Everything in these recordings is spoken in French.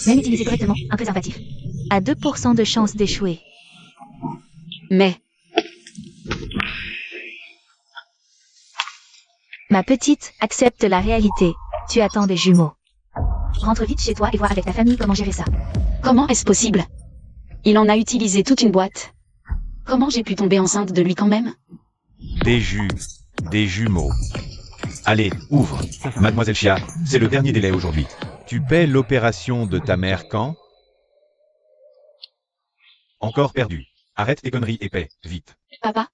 Même utiliser correctement un préservatif. À 2% de chance d'échouer. Mais... Ma petite, accepte la réalité. Tu attends des jumeaux. Rentre vite chez toi et vois avec ta famille comment gérer ça. Comment est-ce possible? Il en a utilisé toute une boîte. Comment j'ai pu tomber enceinte de lui quand même? Des jumeaux. Allez, ouvre. Mademoiselle Chia, c'est le dernier délai aujourd'hui. Tu paies l'opération de ta mère quand? Encore perdu. Arrête tes conneries et paie, vite. Papa,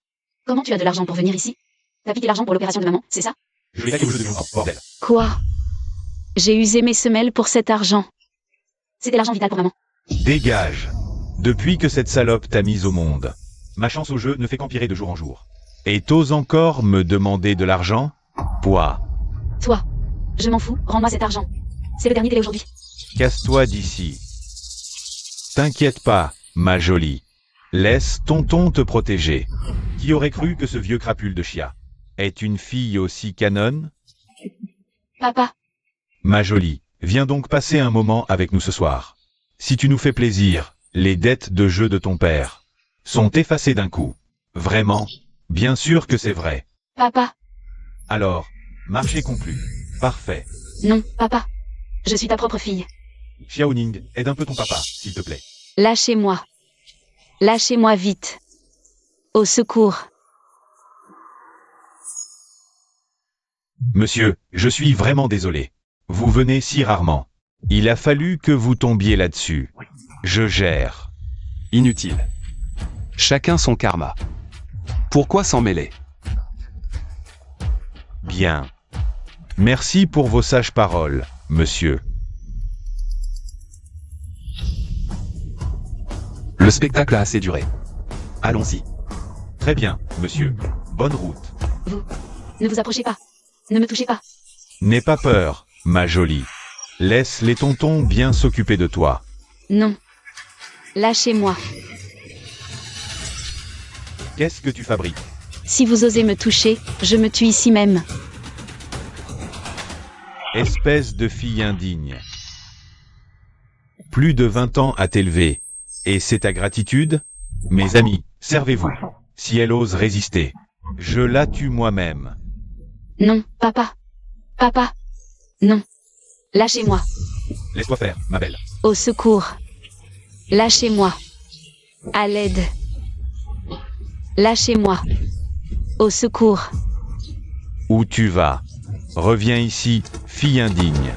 comment tu as de l'argent pour venir ici? T'as piqué l'argent pour l'opération de maman, c'est ça? Je l'ai taqué au jeu de l'humour, bordel. Quoi? J'ai usé mes semelles pour cet argent. C'était l'argent vital pour maman. Dégage. Depuis que cette salope t'a mise au monde, ma chance au jeu ne fait qu'empirer de jour en jour. Et t'oses encore me demander de l'argent? Quoi? Toi, je m'en fous, rends-moi cet argent. C'est le dernier délai aujourd'hui. Casse-toi d'ici. T'inquiète pas, ma jolie. Laisse tonton te protéger. Qui aurait cru que ce vieux crapule de Chia est une fille aussi canonne? Papa, Ma jolie, viens donc passer un moment avec nous ce soir. Si tu nous fais plaisir, les dettes de jeu de ton père sont effacées d'un coup. Vraiment? Bien sûr que c'est vrai. papa. Alors, marché conclu. Parfait. Non, papa. Je suis ta propre fille. Xiaoning, aide un peu ton papa, s'il te plaît. Lâchez-moi. Lâchez-moi vite. Au secours. Monsieur, je suis vraiment désolé. Vous venez si rarement. Il a fallu que vous tombiez là-dessus. Je gère. Inutile. Chacun son karma. Pourquoi s'en mêler? Bien. Merci pour vos sages paroles, monsieur. Le spectacle a assez duré. Allons-y. Très bien, monsieur. Bonne route. Vous, ne vous approchez pas. Ne me touchez pas. N'aie pas peur, ma jolie. Laisse les tontons bien s'occuper de toi. Non. Lâchez-moi. Qu'est-ce que tu fabriques? Si vous osez me toucher, je me tue ici même. Espèce de fille indigne. Plus de 20 ans à t'élever. Et c'est ta gratitude? Mes amis, servez-vous. Si elle ose résister, je la tue moi-même. Non, papa. Papa. Non. Lâchez-moi. Laisse-toi faire, ma belle. Au secours. Lâchez-moi. À l'aide. Lâchez-moi. Au secours. Où tu vas? Reviens ici, fille indigne.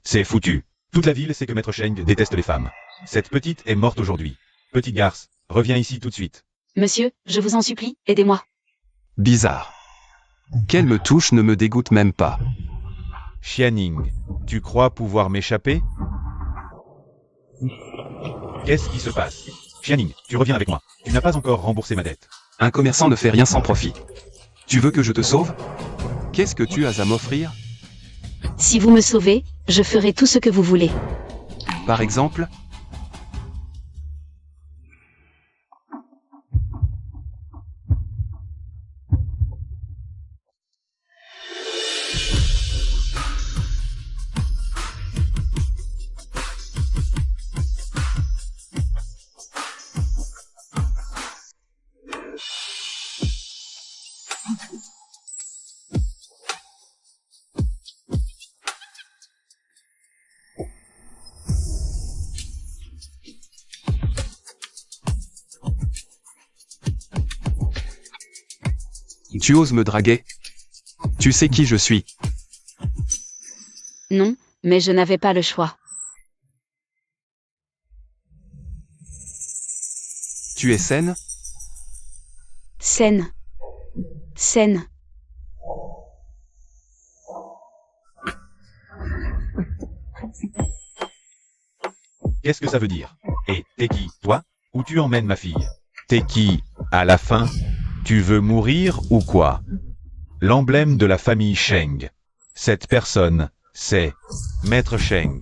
C'est foutu. Toute la ville sait que Maître Sheng déteste les femmes. Cette petite est morte aujourd'hui. Petite garce, reviens ici tout de suite. Monsieur, je vous en supplie, aidez-moi. Bizarre. Qu'elle me touche ne me dégoûte même pas. Xianing, tu crois pouvoir m'échapper? Qu'est-ce qui se passe? Xianing, tu reviens avec moi. Tu n'as pas encore remboursé ma dette. Un commerçant ne fait rien sans profit. Tu veux que je te sauve? Qu'est-ce que tu as à m'offrir? Si vous me sauvez, je ferai tout ce que vous voulez. Par exemple? Tu oses me draguer? Tu sais qui je suis? Non, mais je n'avais pas le choix. Tu es saine? Saine. Saine. Qu'est-ce que ça veut dire? Et t'es qui, toi? Où tu emmènes ma fille? T'es qui, à la fin? Tu veux mourir ou quoi? L'emblème de la famille Sheng. Cette personne, c'est Maître Sheng.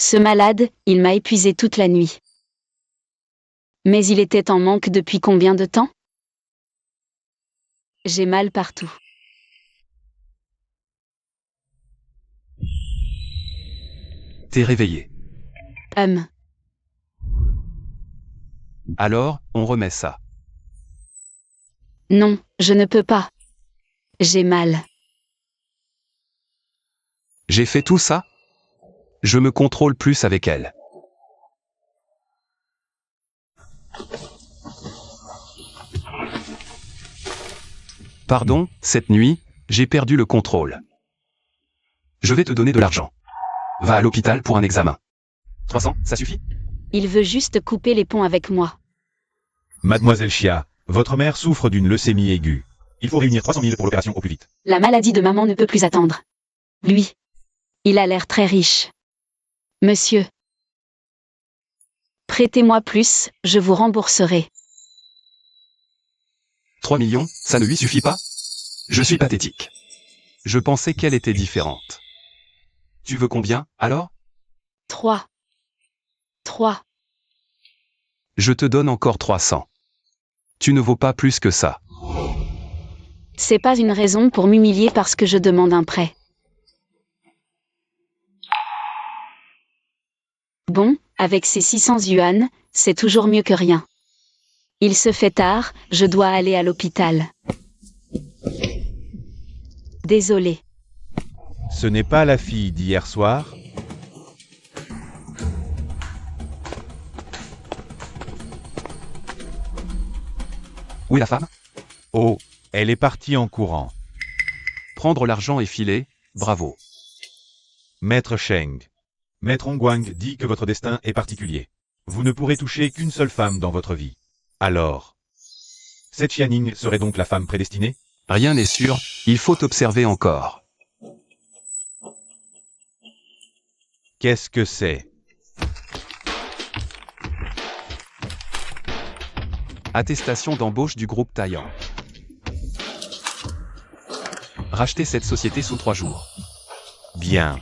Ce malade, il m'a épuisé toute la nuit. Mais il était en manque depuis combien de temps? J'ai mal partout. T'es réveillé. Alors, on remet ça. Non, je ne peux pas. J'ai mal. J'ai fait tout ça? Je me contrôle plus avec elle. Pardon, cette nuit, j'ai perdu le contrôle. Je vais te donner de l'argent. Va à l'hôpital pour un examen. 300, ça suffit? Il veut juste couper les ponts avec moi. Mademoiselle Chia, votre mère souffre d'une leucémie aiguë. Il faut réunir 300 000 pour l'opération au plus vite. La maladie de maman ne peut plus attendre. Lui, il a l'air très riche. Monsieur, prêtez-moi plus, je vous rembourserai. 3 millions, ça ne lui suffit pas? Je suis pathétique. Je pensais qu'elle était différente. Tu veux combien, alors? 3. Je te donne encore 300. Tu ne vaux pas plus que ça. C'est pas une raison pour m'humilier parce que je demande un prêt. Bon, avec ces 600 yuan, c'est toujours mieux que rien. Il se fait tard, je dois aller à l'hôpital. Désolé. Ce n'est pas la fille d'hier soir? Où est la femme? Oh, elle est partie en courant. Prendre l'argent et filer, bravo. Maître Sheng. Maître Ongguang dit que votre destin est particulier. Vous ne pourrez toucher qu'une seule femme dans votre vie. Alors, cette Xianing serait donc la femme prédestinée? Rien n'est sûr, il faut observer encore. Qu'est-ce que c'est? Attestation d'embauche du groupe Taillant. Racheter cette société sous 3 jours. Bien.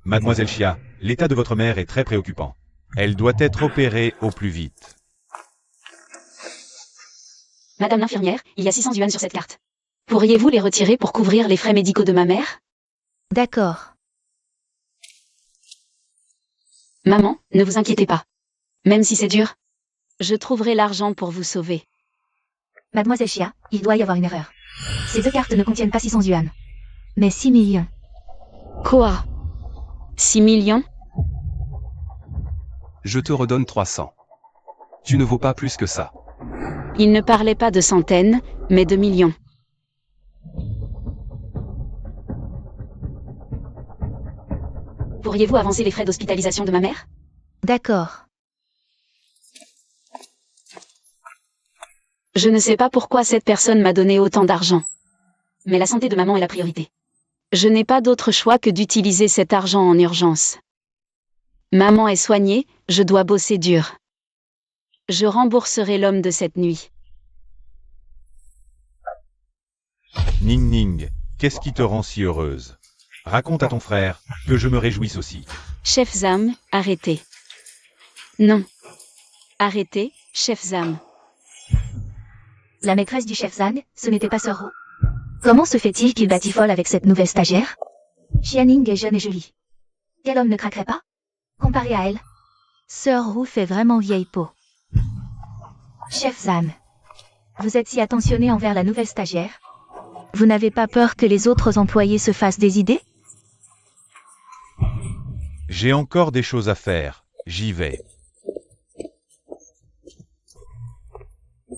Mademoiselle Chia, l'état de votre mère est très préoccupant. Elle doit être opérée au plus vite. Madame l'infirmière, il y a 600 yuan sur cette carte. Pourriez-vous les retirer pour couvrir les frais médicaux de ma mère? D'accord. Maman, ne vous inquiétez pas. Même si c'est dur. Je trouverai l'argent pour vous sauver. Mademoiselle Chia, il doit y avoir une erreur. Ces 2 cartes ne contiennent pas 600 yuan. Mais 6 millions. Quoi? 6 millions? Je te redonne 300. Tu ne vaux pas plus que ça. Il ne parlait pas de centaines, mais de millions. Pourriez-vous avancer les frais d'hospitalisation de ma mère? D'accord. Je ne sais pas pourquoi cette personne m'a donné autant d'argent. Mais la santé de maman est la priorité. Je n'ai pas d'autre choix que d'utiliser cet argent en urgence. Maman est soignée, je dois bosser dur. Je rembourserai l'homme de cette nuit. Ning Ning, qu'est-ce qui te rend si heureuse? Raconte à ton frère que je me réjouisse aussi. Chef Zam, arrêtez. Non. Arrêtez, Chef Zam. La maîtresse du chef Zhang, ce n'était pas Sœur Ru. Comment se fait-il qu'il batifole avec cette nouvelle stagiaire? Xianing est jeune et jolie. Quel homme ne craquerait pas? Comparé à elle, Sœur Ru fait vraiment vieille peau. Chef Zhang, vous êtes si attentionné envers la nouvelle stagiaire? Vous n'avez pas peur que les autres employés se fassent des idées? J'ai encore des choses à faire, j'y vais.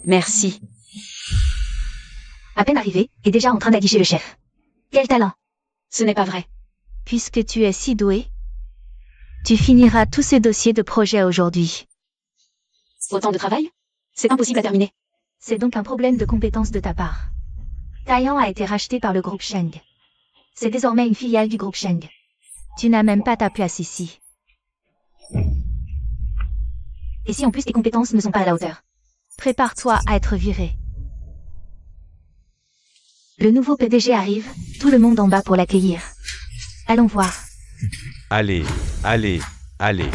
Merci. À peine arrivé, et déjà en train d'aguicher le chef. Quel talent! Ce n'est pas vrai. Puisque tu es si doué, tu finiras tous ces dossiers de projet aujourd'hui. Autant de travail? C'est impossible à terminer. C'est donc un problème de compétence de ta part. Taiyang a été racheté par le groupe Sheng. C'est désormais une filiale du groupe Sheng. Tu n'as même pas ta place ici. Et si en plus tes compétences ne sont pas à la hauteur? Prépare-toi à être viré. Le nouveau PDG arrive, tout le monde en bas pour l'accueillir. Allons voir. Allez, allez, allez.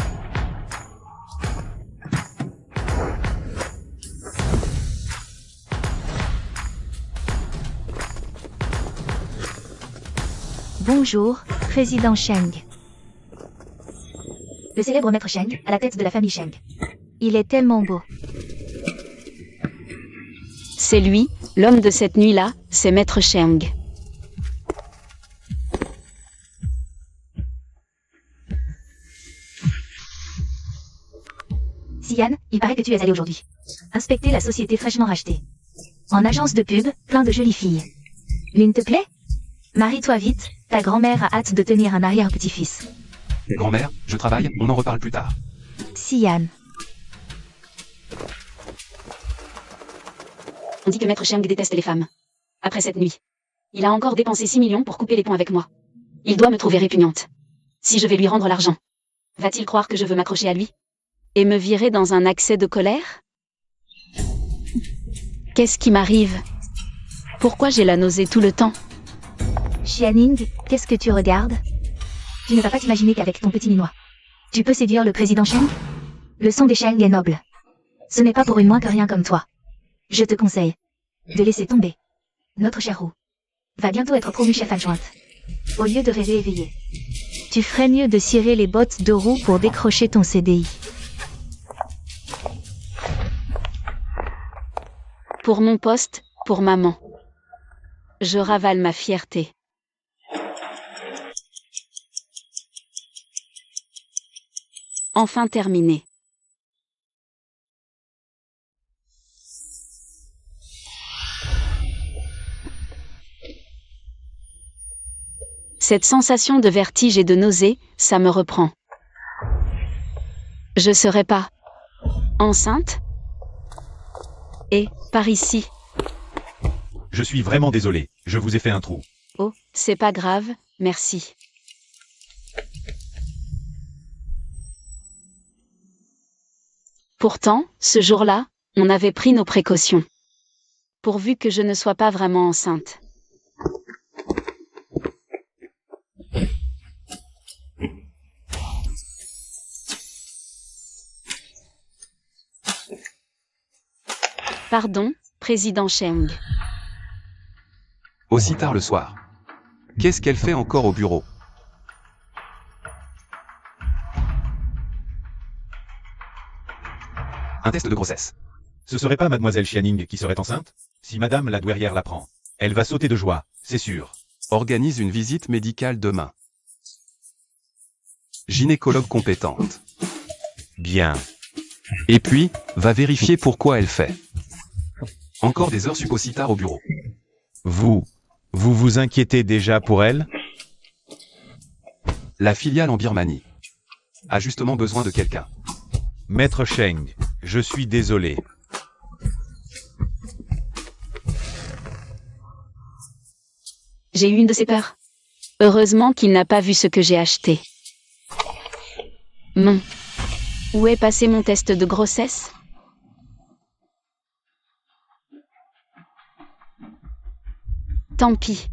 Bonjour, président Sheng. Le célèbre maître Sheng, à la tête de la famille Sheng. Il est tellement beau. C'est lui, l'homme de cette nuit-là, c'est Maître Sheng. Sian, il paraît que tu es allé aujourd'hui inspecter la société fraîchement rachetée. En agence de pub, plein de jolies filles. L'une te plaît? Marie-toi vite, ta grand-mère a hâte de tenir un arrière-petit-fils. Grand-mère, je travaille, on en reparle plus tard. Sian. On dit que Maître Sheng déteste les femmes. Après cette nuit. Il a encore dépensé 6 millions pour couper les ponts avec moi. Il doit me trouver répugnante. Si je vais lui rendre l'argent, va-t-il croire que je veux m'accrocher à lui? Et me virer dans un accès de colère? Qu'est-ce qui m'arrive? Pourquoi j'ai la nausée tout le temps? Xianing, qu'est-ce que tu regardes? Tu ne vas pas t'imaginer qu'avec ton petit minois, tu peux séduire le président Sheng? Le sang des Sheng est noble. Ce n'est pas pour une moins que rien comme toi. Je te conseille de laisser tomber. Notre cher Roux va bientôt être promu chef adjointe. Au lieu de rêver éveillé, tu ferais mieux de cirer les bottes de Roux pour décrocher ton CDI. Pour mon poste, pour maman. Je ravale ma fierté. Enfin terminé. Cette sensation de vertige et de nausée, ça me reprend. Je serai pas enceinte? Et, par ici. Je suis vraiment désolé, je vous ai fait un trou. Oh, c'est pas grave, merci. Pourtant, ce jour-là, on avait pris nos précautions. Pourvu que je ne sois pas vraiment enceinte. Pardon, président Sheng. Aussi tard le soir. Qu'est-ce qu'elle fait encore au bureau? Un test de grossesse. Ce serait pas mademoiselle Xianing qui serait enceinte? Si madame la douairière l'apprend, elle va sauter de joie, c'est sûr. Organise une visite médicale demain. Gynécologue compétente. Bien. Et puis, va vérifier pourquoi elle fait. Encore des heures sup aussi tard au bureau. Vous vous inquiétez déjà pour elle? La filiale en Birmanie a justement besoin de quelqu'un. Maître Sheng, je suis désolé. J'ai eu une de ces peurs. Heureusement qu'il n'a pas vu ce que j'ai acheté. Où est passé mon test de grossesse? Tant pis.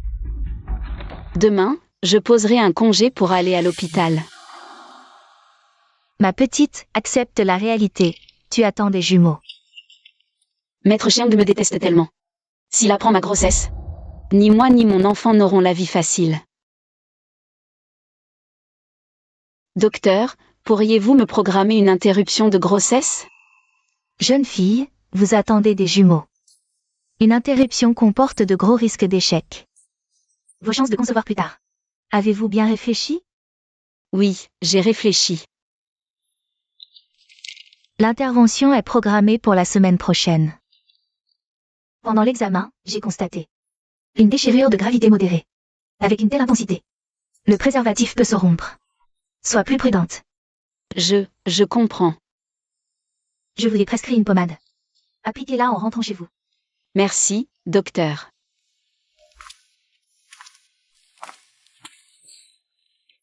Demain, je poserai un congé pour aller à l'hôpital. Ma petite, accepte la réalité. Tu attends des jumeaux. Maître Sheng me déteste tellement. S'il apprend ma grossesse, Ni moi ni mon enfant n'auront la vie facile. Docteur, pourriez-vous me programmer une interruption de grossesse? Jeune fille, vous attendez des jumeaux. Une interruption comporte de gros risques d'échec. Vos chances de concevoir plus tard. Avez-vous bien réfléchi? Oui, j'ai réfléchi. L'intervention est programmée pour la semaine prochaine. Pendant l'examen, j'ai constaté une déchirure de gravité modérée. Avec une telle intensité, le préservatif peut se rompre. Sois plus prudente. Je comprends. Je vous ai prescrit une pommade. Appliquez-la en rentrant chez vous. Merci, docteur.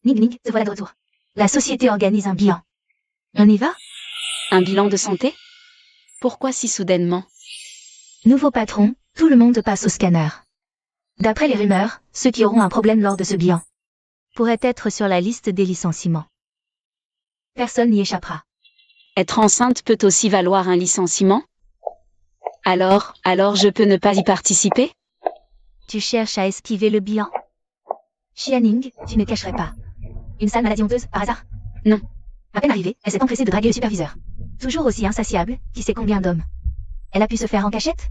Nig, te voilà de retour. La société organise un bilan. On y va? Un bilan de santé? Pourquoi si soudainement? Nouveau patron, tout le monde passe au scanner. D'après les rumeurs, ceux qui auront un problème lors de ce bilan pourrait être sur la liste des licenciements. Personne n'y échappera. Être enceinte peut aussi valoir un licenciement? Alors je peux ne pas y participer? Tu cherches à esquiver le bilan. Xianing, tu ne cacherais pas. Une sale maladie honteuse, par hasard? Non. À peine arrivée, elle s'est empressée de draguer le superviseur. Toujours aussi insatiable, qui sait combien d'hommes. Elle a pu se faire en cachette?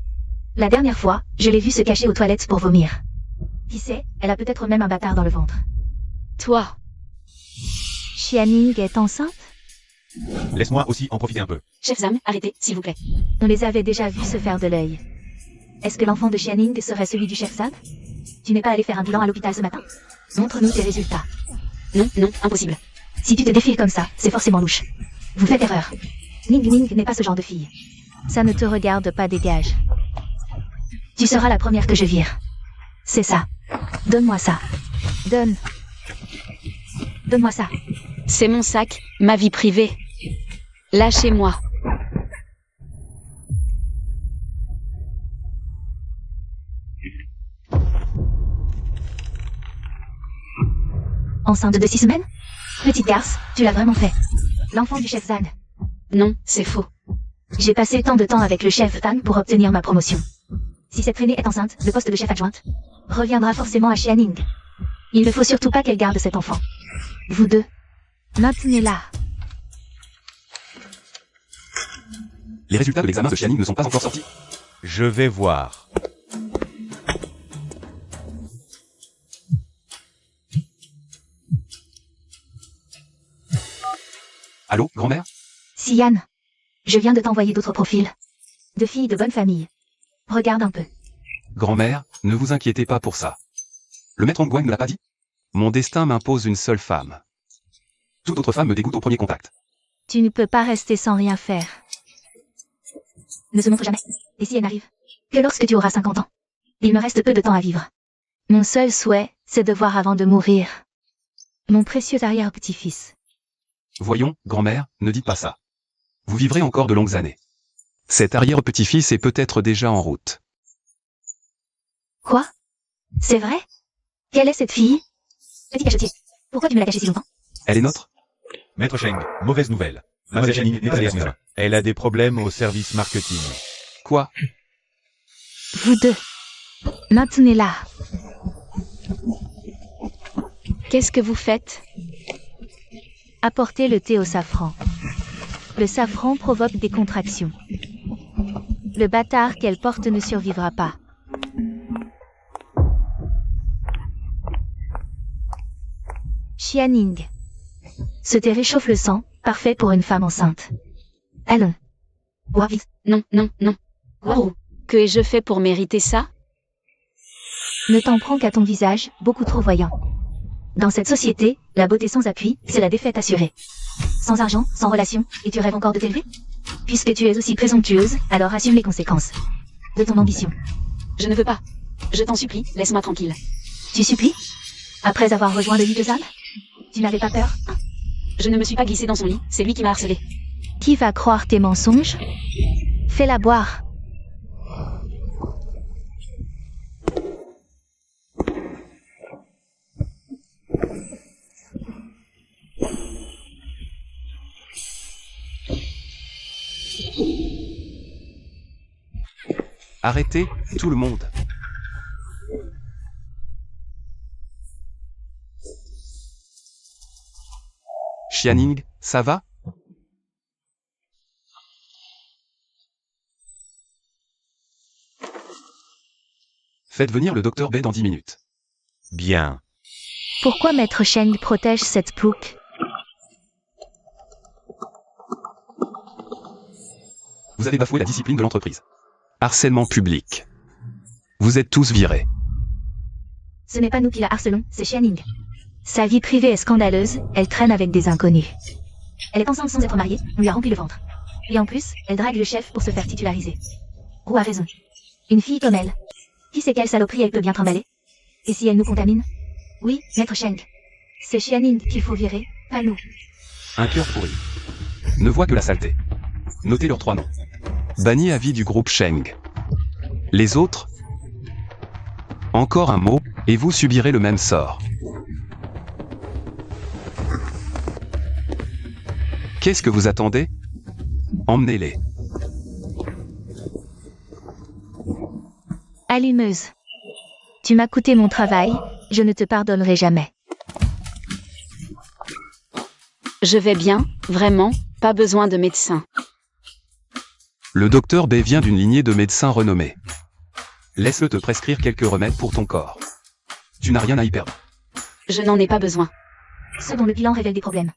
La dernière fois, je l'ai vue se cacher aux toilettes pour vomir. Qui sait, elle a peut-être même un bâtard dans le ventre. Toi, Xianing est enceinte? Laisse-moi aussi en profiter un peu. Chef Zam, arrêtez, s'il vous plaît. On les avait déjà vus se faire de l'œil. Est-ce que l'enfant de Xianing serait celui du chef Zan? Tu n'es pas allé faire un bilan à l'hôpital ce matin? Montre-nous tes résultats. Non, impossible. Si tu te défiles comme ça, c'est forcément louche. Vous faites erreur. Ning n'est pas ce genre de fille. Ça ne te regarde pas, dégage. Tu seras la première que je vire. C'est ça. Donne-moi ça. Donne-moi ça. c'est mon sac, ma vie privée. Lâchez-moi. Enceinte de 6 semaines? Petite garce, tu l'as vraiment fait. L'enfant du chef Zan. Non, c'est faux. J'ai passé tant de temps avec le chef Tan pour obtenir ma promotion. Si cette traînée est enceinte, le poste de chef adjointe reviendra forcément à Xianing. Il ne faut surtout pas qu'elle garde cet enfant. Vous deux, maintenez-la. Les résultats de l'examen de Xianing ne sont pas encore sortis. Je vais voir. Allô, grand-mère? Xian, je viens de t'envoyer d'autres profils. De filles de bonne famille. Regarde un peu. Grand-mère, ne vous inquiétez pas pour ça. Le maître Hongguang ne l'a pas dit? Mon destin m'impose une seule femme. Toute autre femme me dégoûte au premier contact. Tu ne peux pas rester sans rien faire. Ne se montre jamais. Et si elle n'arrive que lorsque tu auras 50 ans? Il me reste peu de temps à vivre. Mon seul souhait, c'est de voir avant de mourir mon précieux arrière-petit-fils. Voyons, grand-mère, ne dites pas ça. Vous vivrez encore de longues années. Cet arrière-petit-fils est peut-être déjà en route. Quoi? C'est vrai? Quelle est cette fille? Petit cachetier, pourquoi tu me l'as cachée si longtemps? Elle est nôtre? Maître Cheng, mauvaise nouvelle. Mademoiselle Xianing n'est pas allée à son examen. Elle a des problèmes au service marketing. Quoi? Vous deux, maintenez-la. Qu'est-ce que vous faites? Apportez le thé au safran. Le safran provoque des contractions. Le bâtard qu'elle porte ne survivra pas. Xianing. Ce thé réchauffe le sang, parfait pour une femme enceinte. Allons. Bois vite. Non. Wow. Que ai-je fait pour mériter ça? Ne t'en prends qu'à ton visage, beaucoup trop voyant. Dans cette société, la beauté sans appui, c'est la défaite assurée. Sans argent, sans relation, et tu rêves encore de t'élever? Puisque tu es aussi présomptueuse, alors assume les conséquences de ton ambition. Je ne veux pas. Je t'en supplie, laisse-moi tranquille. Tu supplies? Après avoir rejoint le lit de Zan? Tu n'avais pas peur? Je ne me suis pas glissée dans son lit, c'est lui qui m'a harcelée. Qui va croire tes mensonges? Fais-la boire. Arrêtez, tout le monde. Xianing, ça va? Faites venir le docteur B dans 10 minutes. Bien. Pourquoi Maître Cheng protège cette plouc? Vous avez bafoué la discipline de l'entreprise. Harcèlement public. Vous êtes tous virés. Ce n'est pas nous qui la harcelons, c'est Xianing. Sa vie privée est scandaleuse, elle traîne avec des inconnus. Elle est enceinte sans être mariée, on lui a rempli le ventre. Et en plus, elle drague le chef pour se faire titulariser. Roux a raison. Une fille comme elle. Qui sait quelle saloperie elle peut bien trimballer? Et si elle nous contamine? Oui, Maître Cheng. C'est Xianing qu'il faut virer, pas nous. Un cœur pourri. Ne voit que la saleté. Notez leurs 3 noms. Banni à vie du groupe Cheng. Les autres? Encore un mot, et vous subirez le même sort. Qu'est-ce que vous attendez? Emmenez-les. Allumeuse. Tu m'as coûté mon travail, je ne te pardonnerai jamais. Je vais bien, vraiment, pas besoin de médecin. Le docteur B vient d'une lignée de médecins renommés. Laisse-le te prescrire quelques remèdes pour ton corps. Tu n'as rien à y perdre. Je n'en ai pas besoin. Ceux dont le bilan révèle des problèmes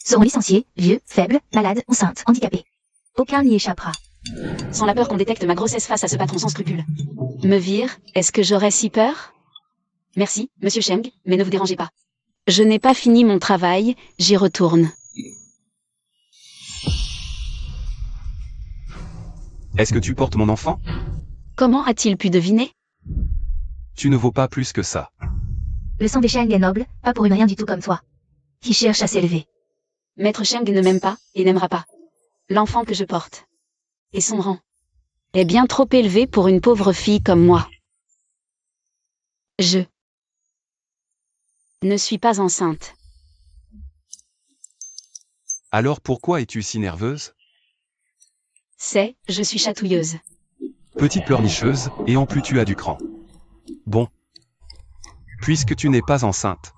seront licenciés, vieux, faibles, malades, enceintes, handicapés. Aucun n'y échappera. Sans la peur qu'on détecte ma grossesse face à ce patron sans scrupules. Me vire, est-ce que j'aurais si peur? Merci, monsieur Cheng, mais ne vous dérangez pas. Je n'ai pas fini mon travail, j'y retourne. Est-ce que tu portes mon enfant? Comment a-t-il pu deviner? Tu ne vaux pas plus que ça. Le sang des Sheng est noble, pas pour une rien du tout comme toi, qui cherche à s'élever. Maître Cheng ne m'aime pas, et n'aimera pas. L'enfant que je porte. Et son rang. Est bien trop élevé pour une pauvre fille comme moi. Je ne suis pas enceinte. Alors pourquoi es-tu si nerveuse? Je suis chatouilleuse. Petite pleurnicheuse, et en plus tu as du cran. Bon. Puisque tu n'es pas enceinte.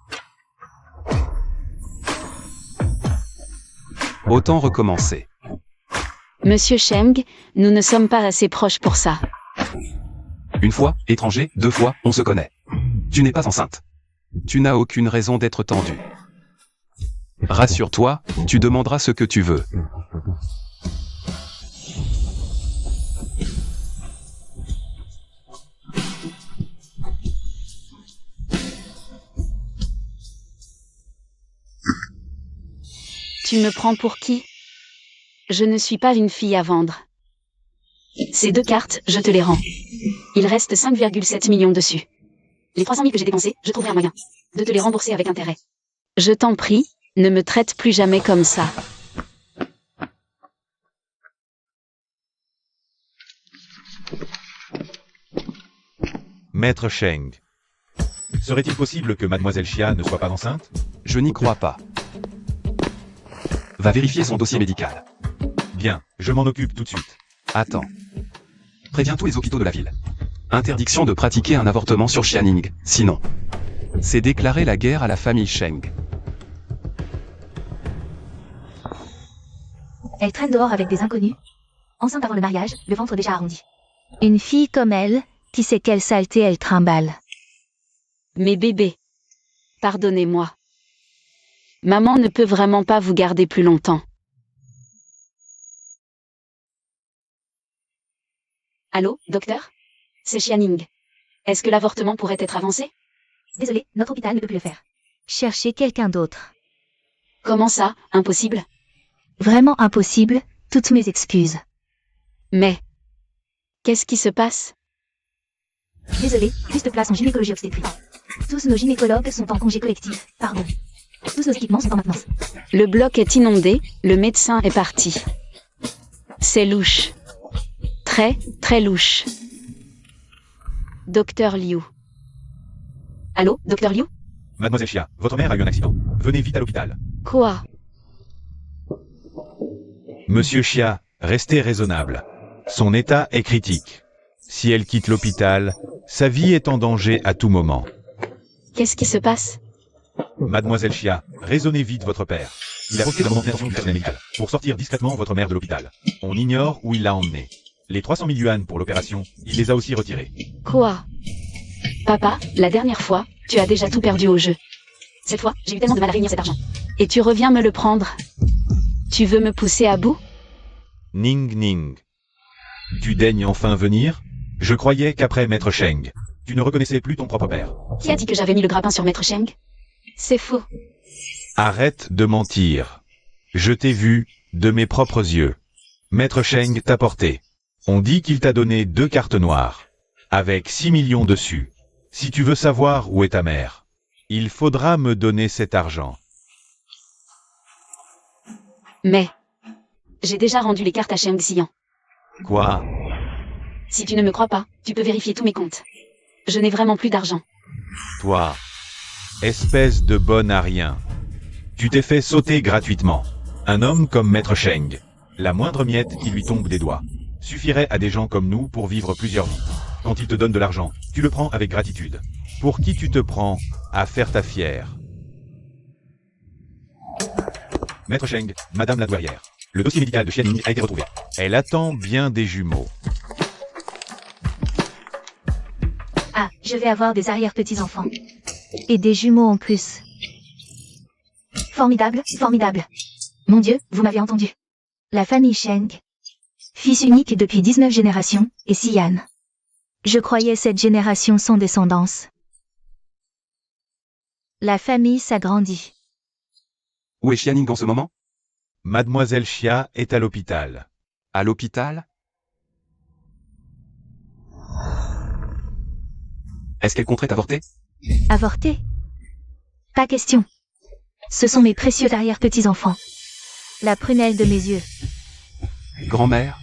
Autant recommencer. Monsieur Cheng, nous ne sommes pas assez proches pour ça. Une fois, étranger, 2 fois, on se connaît. Tu n'es pas enceinte. Tu n'as aucune raison d'être tendue. Rassure-toi, tu demanderas ce que tu veux. Tu me prends pour qui? Je ne suis pas une fille à vendre. Ces 2 cartes, je te les rends. Il reste 5,7 millions dessus. Les 300 000 que j'ai dépensés, je trouverai un moyen de te les rembourser avec intérêt. Je t'en prie, ne me traite plus jamais comme ça. Maître Cheng. Serait-il possible que Mademoiselle Chia ne soit pas enceinte? Je n'y crois pas. Va vérifier son dossier médical. Bien, je m'en occupe tout de suite. Attends. Préviens tous les hôpitaux de la ville. Interdiction de pratiquer un avortement sur Xianing, sinon. C'est déclarer la guerre à la famille Cheng. Elle traîne dehors avec des inconnus. Enceinte avant le mariage, le ventre déjà arrondi. Une fille comme elle, qui sait quelle saleté elle trimballe. Mes bébés. Pardonnez-moi. Maman ne peut vraiment pas vous garder plus longtemps. Allô, docteur? C'est Xianing. Est-ce que l'avortement pourrait être avancé? Désolé, notre hôpital ne peut plus le faire. Cherchez quelqu'un d'autre. Comment ça, impossible? Vraiment impossible, toutes mes excuses. Mais qu'est-ce qui se passe? Désolé, juste place en gynécologie obstétrique. Tous nos gynécologues sont en congé collectif, pardon. Tous nos équipements sont en maintenance. Le bloc est inondé, le médecin est parti. C'est louche. Très, très louche. Docteur Liu. Allô, docteur Liu? Mademoiselle Chia, votre mère a eu un accident. Venez vite à l'hôpital. Quoi? Monsieur Chia, restez raisonnable. Son état est critique. Si elle quitte l'hôpital, sa vie est en danger à tout moment. Qu'est-ce qui se passe? Mademoiselle Chia, raisonnez vite votre père. Il a profité de la attention du personnel médical pour sortir discrètement votre mère de l'hôpital. On ignore où il l'a emmenée. Les 300 000 yuan pour l'opération, il les a aussi retirés. Quoi? Papa, la dernière fois, tu as déjà tout perdu au jeu. Cette fois, j'ai eu tellement de mal à réunir cet argent. Et tu reviens me le prendre? Tu veux me pousser à bout? Ning Ning. Tu daignes enfin venir? Je croyais qu'après Maître Cheng, tu ne reconnaissais plus ton propre père. Qui a dit que j'avais mis le grappin sur Maître Cheng? C'est faux. Arrête de mentir. Je t'ai vu, de mes propres yeux. Maître Cheng t'a porté. On dit qu'il t'a donné 2 cartes noires, avec 6 millions dessus. Si tu veux savoir où est ta mère, il faudra me donner cet argent. Mais j'ai déjà rendu les cartes à Cheng Xian. Quoi? Si tu ne me crois pas, tu peux vérifier tous mes comptes. Je n'ai vraiment plus d'argent. Toi, espèce de bon à rien. Tu t'es fait sauter gratuitement. Un homme comme Maître Sheng. La moindre miette qui lui tombe des doigts suffirait à des gens comme nous pour vivre plusieurs vies. Quand il te donne de l'argent, tu le prends avec gratitude. Pour qui tu te prends à faire ta fière? Maître Sheng, Madame la douairière. Le dossier médical de Xianing a été retrouvé. Elle attend bien des jumeaux. Ah, je vais avoir des arrière-petits-enfants. Et des jumeaux en plus. Formidable, formidable. Mon Dieu, vous m'avez entendu. La famille Sheng. Fils unique depuis 19 générations, et Xian. Je croyais cette génération sans descendance. La famille s'agrandit. Où est Xianing en ce moment? Mademoiselle Xia est à l'hôpital. À l'hôpital? Est-ce qu'elle compterait avorter? Avorté? Pas question. Ce sont mes précieux arrière-petits-enfants. La prunelle de mes yeux. Grand-mère?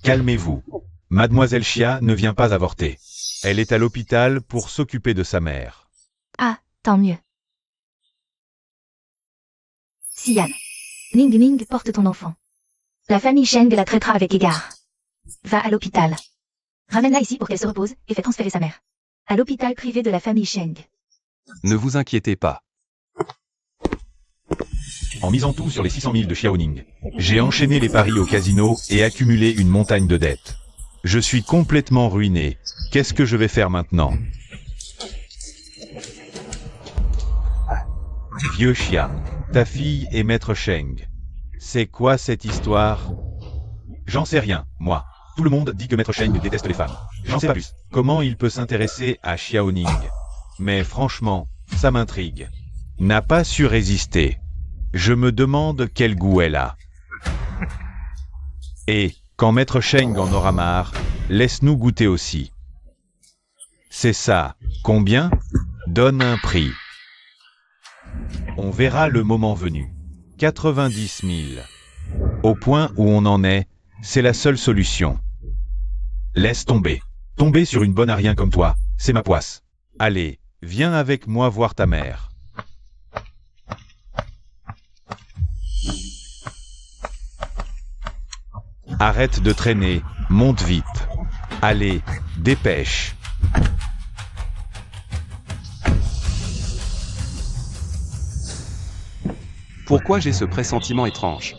Calmez-vous. Mademoiselle Xia ne vient pas avorter. Elle est à l'hôpital pour s'occuper de sa mère. Ah, tant mieux. Xian. Ning Ning porte ton enfant. La famille Sheng la traitera avec égard. Va à l'hôpital. Ramène-la ici pour qu'elle se repose et fais transférer sa mère. À l'hôpital privé de la famille Sheng. Ne vous inquiétez pas. En misant tout sur les 600 000 de Xiaoning, j'ai enchaîné les paris au casino et accumulé une montagne de dettes. Je suis complètement ruiné. Qu'est-ce que je vais faire maintenant? Vieux Xia, ta fille est Maître Sheng. C'est quoi cette histoire? J'en sais rien, moi. Tout le monde dit que Maître Sheng déteste les femmes. J'en sais pas plus. Comment il peut s'intéresser à Xiaoning? Mais franchement, ça m'intrigue. N'a pas su résister. Je me demande quel goût elle a. Et, quand Maître Sheng en aura marre, laisse-nous goûter aussi. C'est ça. Combien? Donne un prix. On verra le moment venu. 90 000. Au point où on en est, c'est la seule solution. Laisse tomber. Tomber sur une bonne à rien comme toi, c'est ma poisse. Allez, viens avec moi voir ta mère. Arrête de traîner, monte vite. Allez, dépêche. Pourquoi j'ai ce pressentiment étrange?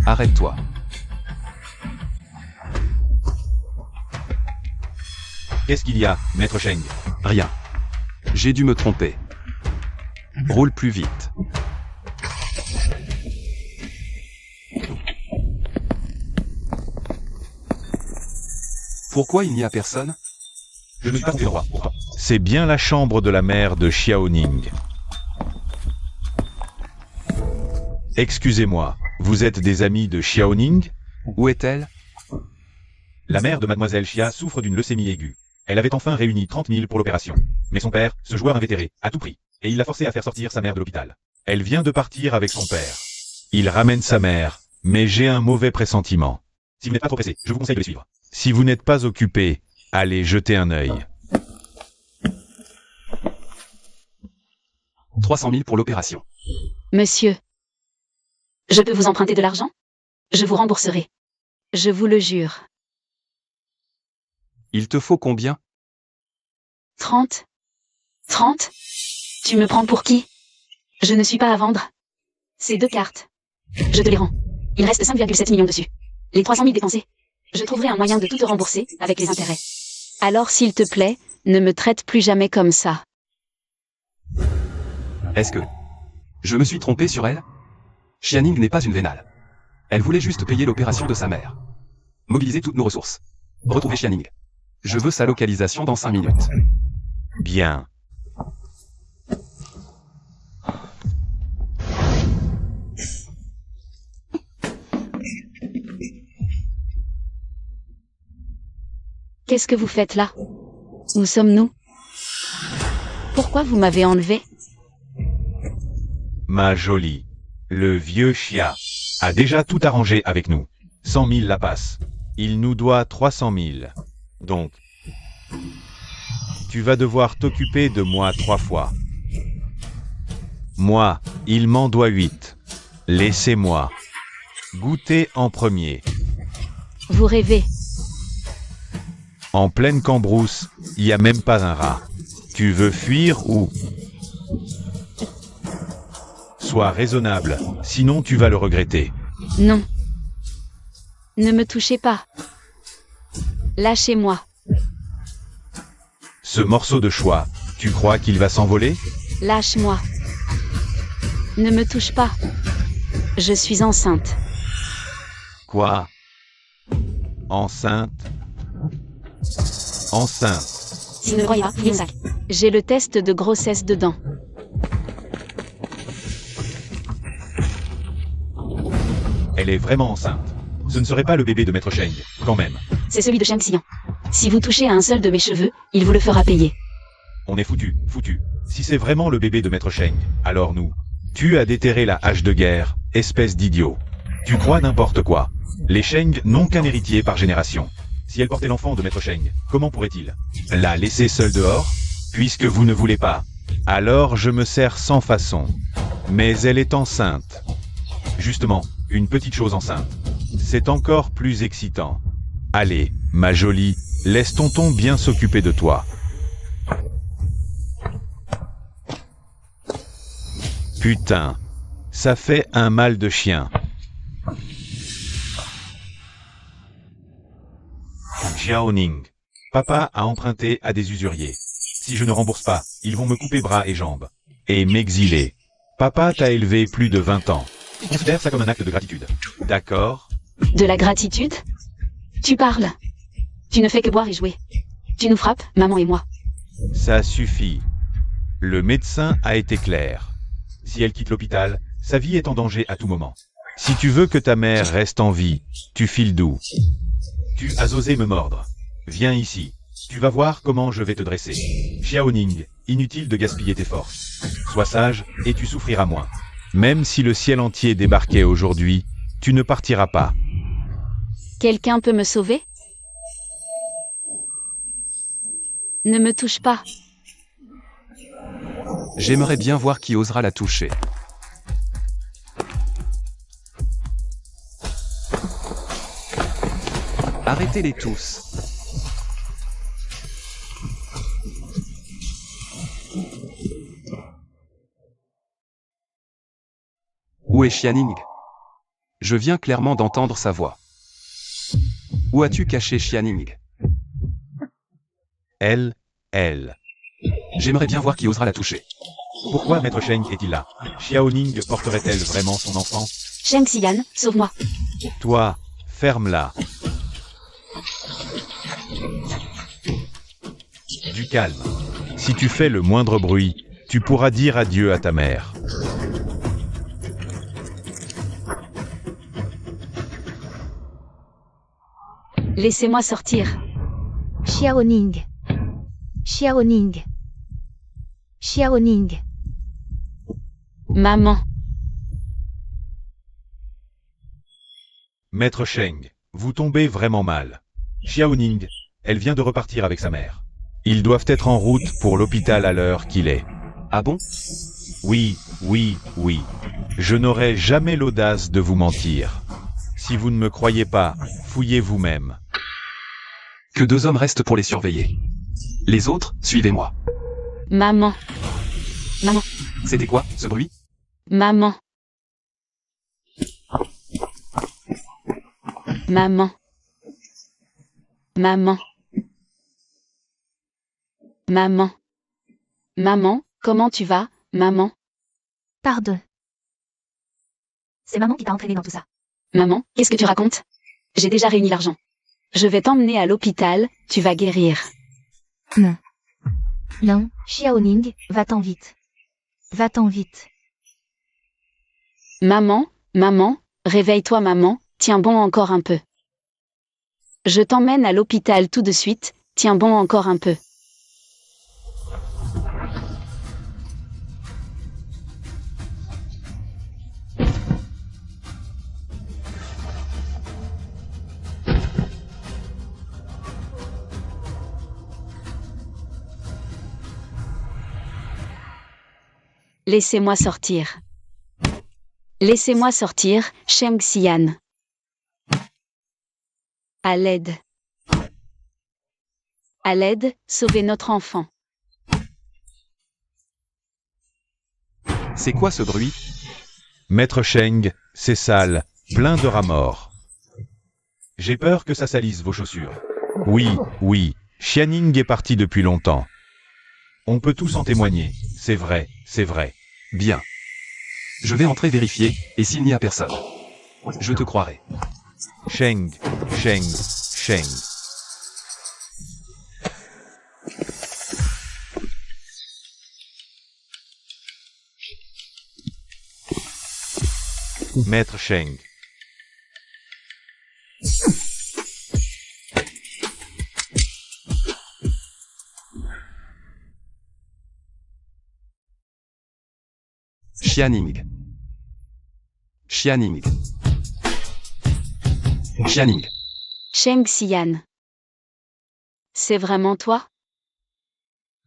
Arrête-toi. Qu'est-ce qu'il y a, Maître Sheng? Rien. J'ai dû me tromper. Roule plus vite. Pourquoi il n'y a personne? Je ne suis pas tombé droit, pourtant. C'est bien la chambre de la mère de Xiaoning. Excusez-moi, vous êtes des amis de Xiaoning? Où est-elle? La mère de Mademoiselle Xia souffre d'une leucémie aiguë. Elle avait enfin réuni 30 000 pour l'opération. Mais son père, ce joueur invétéré, a tout pris. Et il l'a forcé à faire sortir sa mère de l'hôpital. Elle vient de partir avec son père. Il ramène sa mère, mais j'ai un mauvais pressentiment. Si vous n'êtes pas trop pressé, je vous conseille de les suivre. Si vous n'êtes pas occupé, allez jeter un œil. 300 000 pour l'opération. Monsieur, je peux vous emprunter de l'argent? Je vous rembourserai. Je vous le jure. Il te faut combien? 30? 30? Tu me prends pour qui? Je ne suis pas à vendre. Ces 2 cartes. Je te les rends. Il reste 5,7 millions dessus. Les 300 000 dépensés. Je trouverai un moyen de tout te rembourser, avec les intérêts. Alors s'il te plaît, ne me traite plus jamais comme ça. Est-ce que je me suis trompé sur elle? Xianing n'est pas une vénale. Elle voulait juste payer l'opération de sa mère. Mobiliser toutes nos ressources. Retrouver Xianing. Je veux sa localisation dans 5 minutes. Bien. Qu'est-ce que vous faites là? Où sommes-nous? Pourquoi vous m'avez enlevé? Ma jolie. Le vieux Xia a déjà tout arrangé avec nous. 100 000 la passe. Il nous doit 300 000. Donc, Tu vas devoir t'occuper de moi 3 fois. Moi, il m'en doit 8. Laissez-moi goûter en premier. Vous rêvez. En pleine cambrousse, il n'y a même pas un rat. Tu veux fuir ou... Sois raisonnable, sinon tu vas le regretter. Non. Ne me touchez pas. Lâchez-moi. Ce morceau de choix, tu crois qu'il va s'envoler? Lâche-moi. Ne me touche pas. Je suis enceinte. Quoi? Enceinte? Enceinte. Si vous ne me croyez pas, il y a un sac. J'ai le test de grossesse dedans. Elle est vraiment enceinte. Ce ne serait pas le bébé de Maître Cheng, quand même. C'est celui de Shang Xian. Si vous touchez à un seul de mes cheveux, il vous le fera payer. On est foutu, foutu. Si c'est vraiment le bébé de Maître Cheng, alors nous. Tu as déterré la hache de guerre, espèce d'idiot. Tu crois n'importe quoi. Les Cheng n'ont qu'un héritier par génération. Si elle portait l'enfant de Maître Cheng, comment pourrait-il la laisser seule dehors? Puisque vous ne voulez pas. Alors je me sers sans façon. Mais elle est enceinte. Justement, une petite chose enceinte. C'est encore plus excitant. Allez, ma jolie, laisse tonton bien s'occuper de toi. Putain, ça fait un mal de chien. Xiaoning, papa a emprunté à des usuriers. Si je ne rembourse pas, ils vont me couper bras et jambes. Et m'exiler. Papa t'a élevé plus de 20 ans. Considère ça comme un acte de gratitude. D'accord? De la gratitude? Tu parles. Tu ne fais que boire et jouer. Tu nous frappes, maman et moi. Ça suffit. Le médecin a été clair. Si elle quitte l'hôpital, sa vie est en danger à tout moment. Si tu veux que ta mère reste en vie, tu files d'où? Tu as osé me mordre. Viens ici. Tu vas voir comment je vais te dresser. Xiaoning, inutile de gaspiller tes forces. Sois sage et tu souffriras moins. Même si le ciel entier débarquait aujourd'hui, tu ne partiras pas. Quelqu'un peut me sauver? Ne me touche pas. J'aimerais bien voir qui osera la toucher. Arrêtez-les tous. Où est Xianing? Je viens clairement d'entendre sa voix. Où as-tu caché Xianing? Elle. J'aimerais bien voir qui osera la toucher. Pourquoi Maître Cheng est-il là? Xiaoning porterait-elle vraiment son enfant? Shang Xian, sauve-moi. Toi, ferme-la. Du calme. Si tu fais le moindre bruit, tu pourras dire adieu à ta mère. Laissez-moi sortir. Xiaoning. Xiaoning. Xiaoning. Maman. Maître Cheng, vous tombez vraiment mal. Xiaoning, elle vient de repartir avec sa mère. Ils doivent être en route pour l'hôpital à l'heure qu'il est. Ah bon? Oui. Je n'aurai jamais l'audace de vous mentir. Si vous ne me croyez pas, fouillez vous-même. Que 2 hommes restent pour les surveiller. Les autres, suivez-moi. Maman. Maman. C'était quoi, ce bruit? Maman. Maman. Maman. Maman. Maman, comment tu vas, maman? Pardon. C'est maman qui t'a entraîné dans tout ça. Maman, qu'est-ce que tu racontes? J'ai déjà réuni l'argent. Je vais t'emmener à l'hôpital, tu vas guérir. Non. Non, Xiaoning, va-t'en vite. Va-t'en vite. Maman, réveille-toi maman, tiens bon encore un peu. Je t'emmène à l'hôpital tout de suite, tiens bon encore un peu. Laissez-moi sortir. Laissez-moi sortir, Sheng Xian. À l'aide. À l'aide, sauvez notre enfant. C'est quoi ce bruit? Maître Sheng, c'est sale, plein de rats morts. J'ai peur que ça salisse vos chaussures. Oui, oui, Xianing est parti depuis longtemps. On peut tous en témoigner, c'est vrai, c'est vrai. Bien. Je vais entrer vérifier, et s'il n'y a personne, je te croirai. Sheng, Sheng, Sheng. Maître Sheng. Xianing. Xianing. Xianing. Sheng Xian. C'est vraiment toi?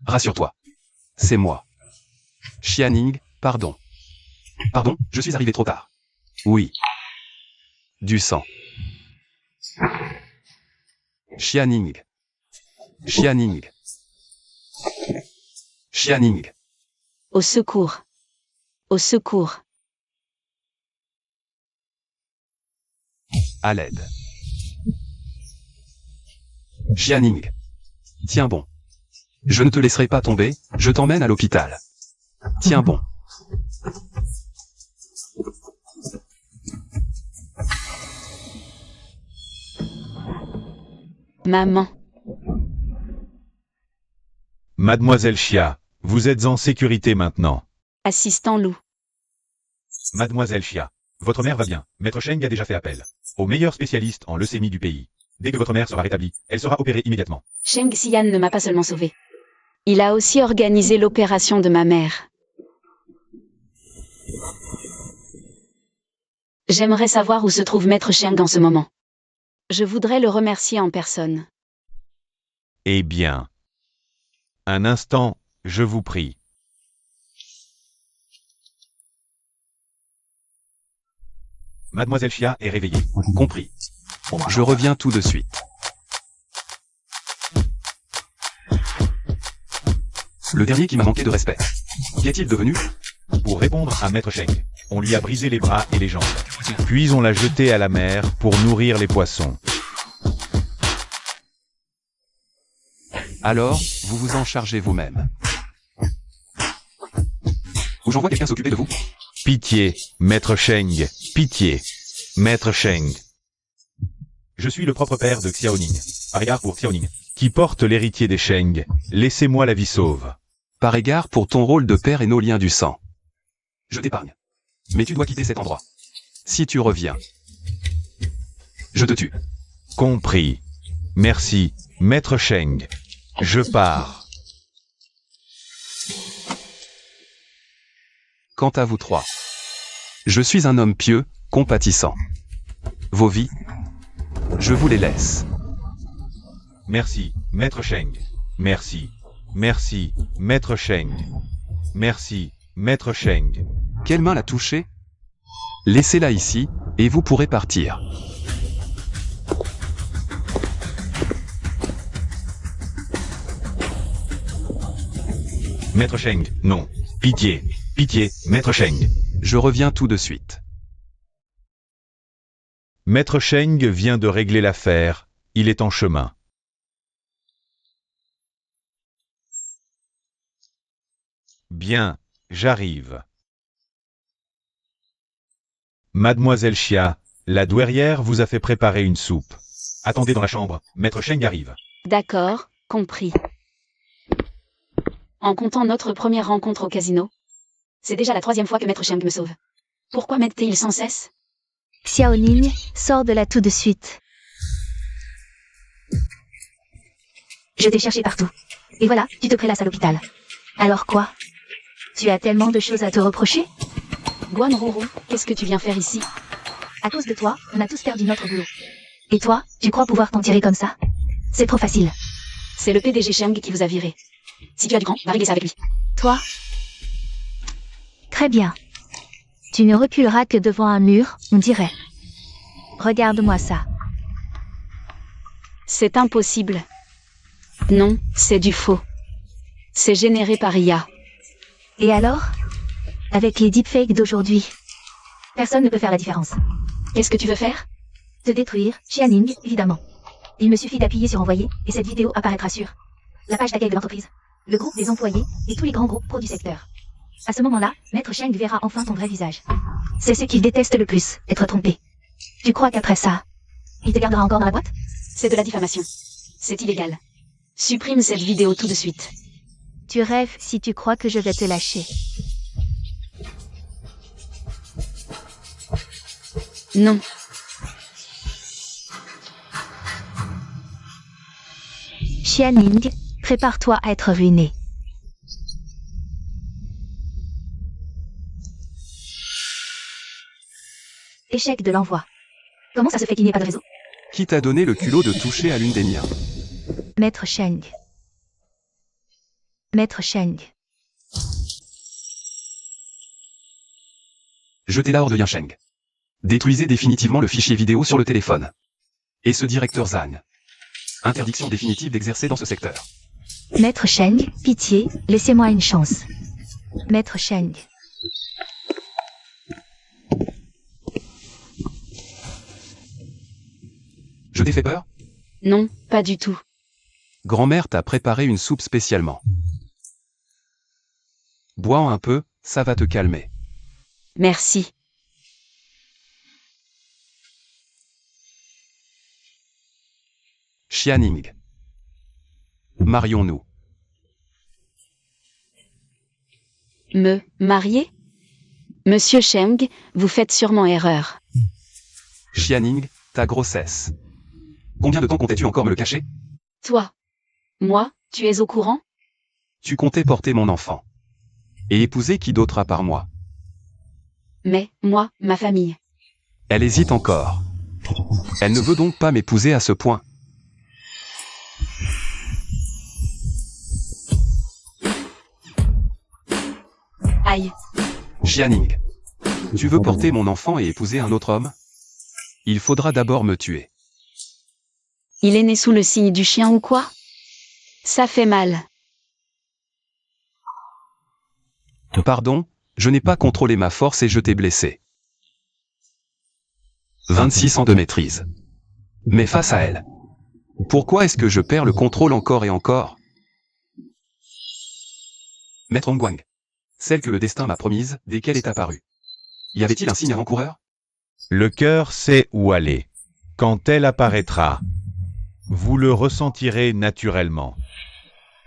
Rassure-toi. C'est moi. Xianing, pardon. Pardon, je suis arrivé trop tard. Oui. Du sang. Xianing. Xianing. Xianing. Au secours. Au secours. À l'aide. Xianing. Tiens bon. Je ne te laisserai pas tomber, je t'emmène à l'hôpital. Tiens bon. Maman. Mademoiselle Xia, vous êtes en sécurité maintenant. Assistant loup. Mademoiselle Xia, votre mère va bien. Maître Sheng a déjà fait appel au meilleur spécialiste en leucémie du pays. Dès que votre mère sera rétablie, elle sera opérée immédiatement. Sheng Xian ne m'a pas seulement sauvé. Il a aussi organisé l'opération de ma mère. J'aimerais savoir où se trouve Maître Sheng en ce moment. Je voudrais le remercier en personne. Eh bien. Un instant, je vous prie. Mademoiselle Xia est réveillée. Compris. Je reviens tout de suite. Le dernier qui m'a manqué de respect. Qu'est-il devenu? Pour répondre à Maître Sheng, on lui a brisé les bras et les jambes. Puis on l'a jeté à la mer pour nourrir les poissons. Alors, vous vous en chargez vous-même. Ou j'envoie quelqu'un s'occuper de vous? Pitié, Maître Sheng, pitié. Maître Sheng. Je suis le propre père de Xiaoning, par égard pour Xiaoning, qui porte l'héritier des Sheng. Laissez-moi la vie sauve. Par égard pour ton rôle de père et nos liens du sang. Je t'épargne. Mais tu dois quitter cet endroit. Si tu reviens, je te tue. Compris. Merci, Maître Sheng. Je pars. Quant à vous trois, je suis un homme pieux, compatissant. Vos vies, je vous les laisse. Merci, Maître Sheng. Merci. Merci, Maître Sheng. Merci, Maître Sheng. Quelle main l'a touché? Laissez-la ici, et vous pourrez partir. Maître Sheng, non. Pitié, pitié, Maître Sheng. Je reviens tout de suite. Maître Sheng vient de régler l'affaire, il est en chemin. Bien, j'arrive. Mademoiselle Xia, la douairière vous a fait préparer une soupe. Attendez dans la chambre, Maître Sheng arrive. D'accord, compris. En comptant notre première rencontre au casino, c'est déjà la 3e fois que Maître Sheng me sauve. Pourquoi m'aide-t-il sans cesse? Xiaoning, sors de là tout de suite. Je t'ai cherché partout. Et voilà, tu te prélasses à l'hôpital. Alors quoi? Tu as tellement de choses à te reprocher? Guan Ruru, qu'est-ce que tu viens faire ici? À cause de toi, on a tous perdu notre boulot. Et toi, tu crois pouvoir t'en tirer comme ça? C'est trop facile. C'est le PDG Sheng qui vous a viré. Si tu as du cran, va régler ça avec lui. Toi? Très bien. Tu ne reculeras que devant un mur, on dirait. Regarde-moi ça. C'est impossible. Non, c'est du faux. C'est généré par IA. Et alors? Avec les deepfakes d'aujourd'hui, personne ne peut faire la différence. Qu'est-ce que tu veux faire? Te détruire, Xianing, évidemment. Il me suffit d'appuyer sur envoyer, et cette vidéo apparaîtra sur la page d'accueil de l'entreprise, le groupe des employés, et tous les grands groupes pro du secteur. À ce moment-là, Maître Cheng verra enfin ton vrai visage. C'est ce qu'il déteste le plus, être trompé. Tu crois qu'après ça, il te gardera encore dans la boîte? C'est de la diffamation. C'est illégal. Supprime cette vidéo tout de suite. Tu rêves si tu crois que je vais te lâcher. Non. Xianing, prépare-toi à être ruiné. Échec de l'envoi. Comment ça se fait qu'il n'y ait pas de réseau? Qui t'a donné le culot de toucher à l'une des miens? Maître Cheng. Maître Cheng. Jetez-la hors de Yansheng. Détruisez définitivement le fichier vidéo sur le téléphone. Et ce directeur Zhang. Interdiction définitive d'exercer dans ce secteur. Maître Cheng, pitié, laissez-moi une chance. Maître Cheng. Je t'ai fait peur? Non, pas du tout. Grand-mère t'a préparé une soupe spécialement. Bois un peu, ça va te calmer. Merci. Xianing. Marions-nous. Me marier? Monsieur Cheng, vous faites sûrement erreur. Xianing, ta grossesse. Combien de temps comptais-tu encore me le cacher? Toi. Moi, tu es au courant? Tu comptais porter mon enfant. Et épouser qui d'autre à part moi? Mais, moi, ma famille. Elle hésite encore. Elle ne veut donc pas m'épouser à ce point. Aïe. Xianing. Tu veux porter mon enfant et épouser un autre homme? Il faudra d'abord me tuer. Il est né sous le signe du chien ou quoi? Ça fait mal. Pardon, je n'ai pas contrôlé ma force et je t'ai blessé. 26 ans de maîtrise. Mais face à elle, pourquoi est-ce que je perds le contrôle encore et encore? Maître Hongguang. Celle que le destin m'a promise, dès qu'elle est apparue. Y avait-il un signe avant-coureur? Le cœur sait où aller. Quand elle apparaîtra, vous le ressentirez naturellement.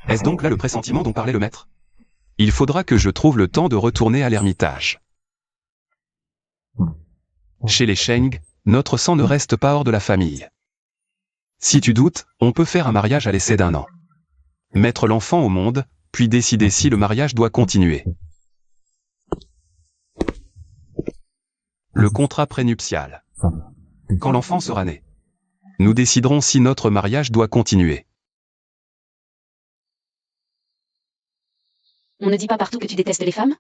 Est-ce donc là le pressentiment dont parlait le maître? Il faudra que je trouve le temps de retourner à l'ermitage. Chez les Cheng, notre sang ne reste pas hors de la famille. Si tu doutes, on peut faire un mariage à l'essai d'1 an. Mettre l'enfant au monde, puis décider si le mariage doit continuer. Le contrat prénuptial. Quand l'enfant sera né, nous déciderons si notre mariage doit continuer. On ne dit pas partout que tu détestes les femmes?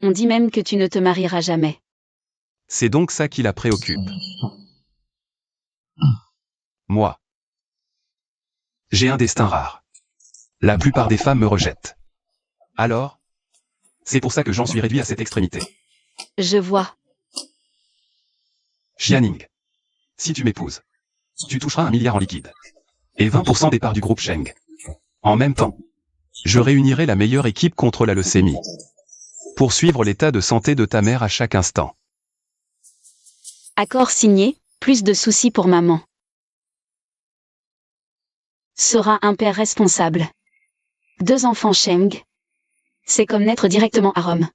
On dit même que tu ne te marieras jamais. C'est donc ça qui la préoccupe. Moi. J'ai un destin rare. La plupart des femmes me rejettent. Alors? C'est pour ça que j'en suis réduit à cette extrémité. Je vois. Xianing. Si tu m'épouses, tu toucheras 1 milliard en liquide. Et 20% des parts du groupe Cheng. En même temps, je réunirai la meilleure équipe contre la leucémie. Pour suivre l'état de santé de ta mère à chaque instant. Accord signé, plus de soucis pour maman. Sera un père responsable. 2 enfants Cheng. C'est comme naître directement à Rome.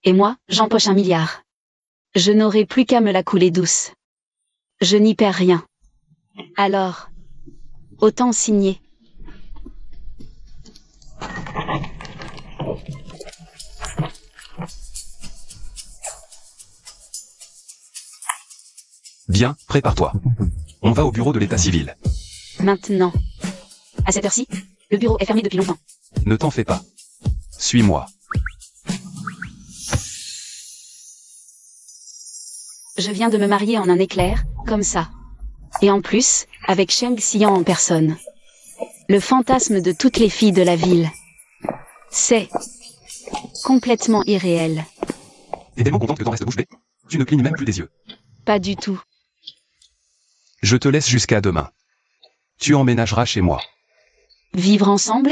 Et moi, j'empoche 1 milliard. Je n'aurai plus qu'à me la couler douce. Je n'y perds rien. Alors, autant signer. Bien, prépare-toi. On va au bureau de l'état civil. Maintenant. À cette heure-ci, le bureau est fermé depuis longtemps. Ne t'en fais pas. Suis-moi. Je viens de me marier en un éclair, comme ça. Et en plus, avec Sheng Xian en personne. Le fantasme de toutes les filles de la ville. C'est complètement irréel. T'es tellement contente que t'en restes bouche bée. Tu ne clignes même plus des yeux. Pas du tout. Je te laisse jusqu'à demain. Tu emménageras chez moi. Vivre ensemble?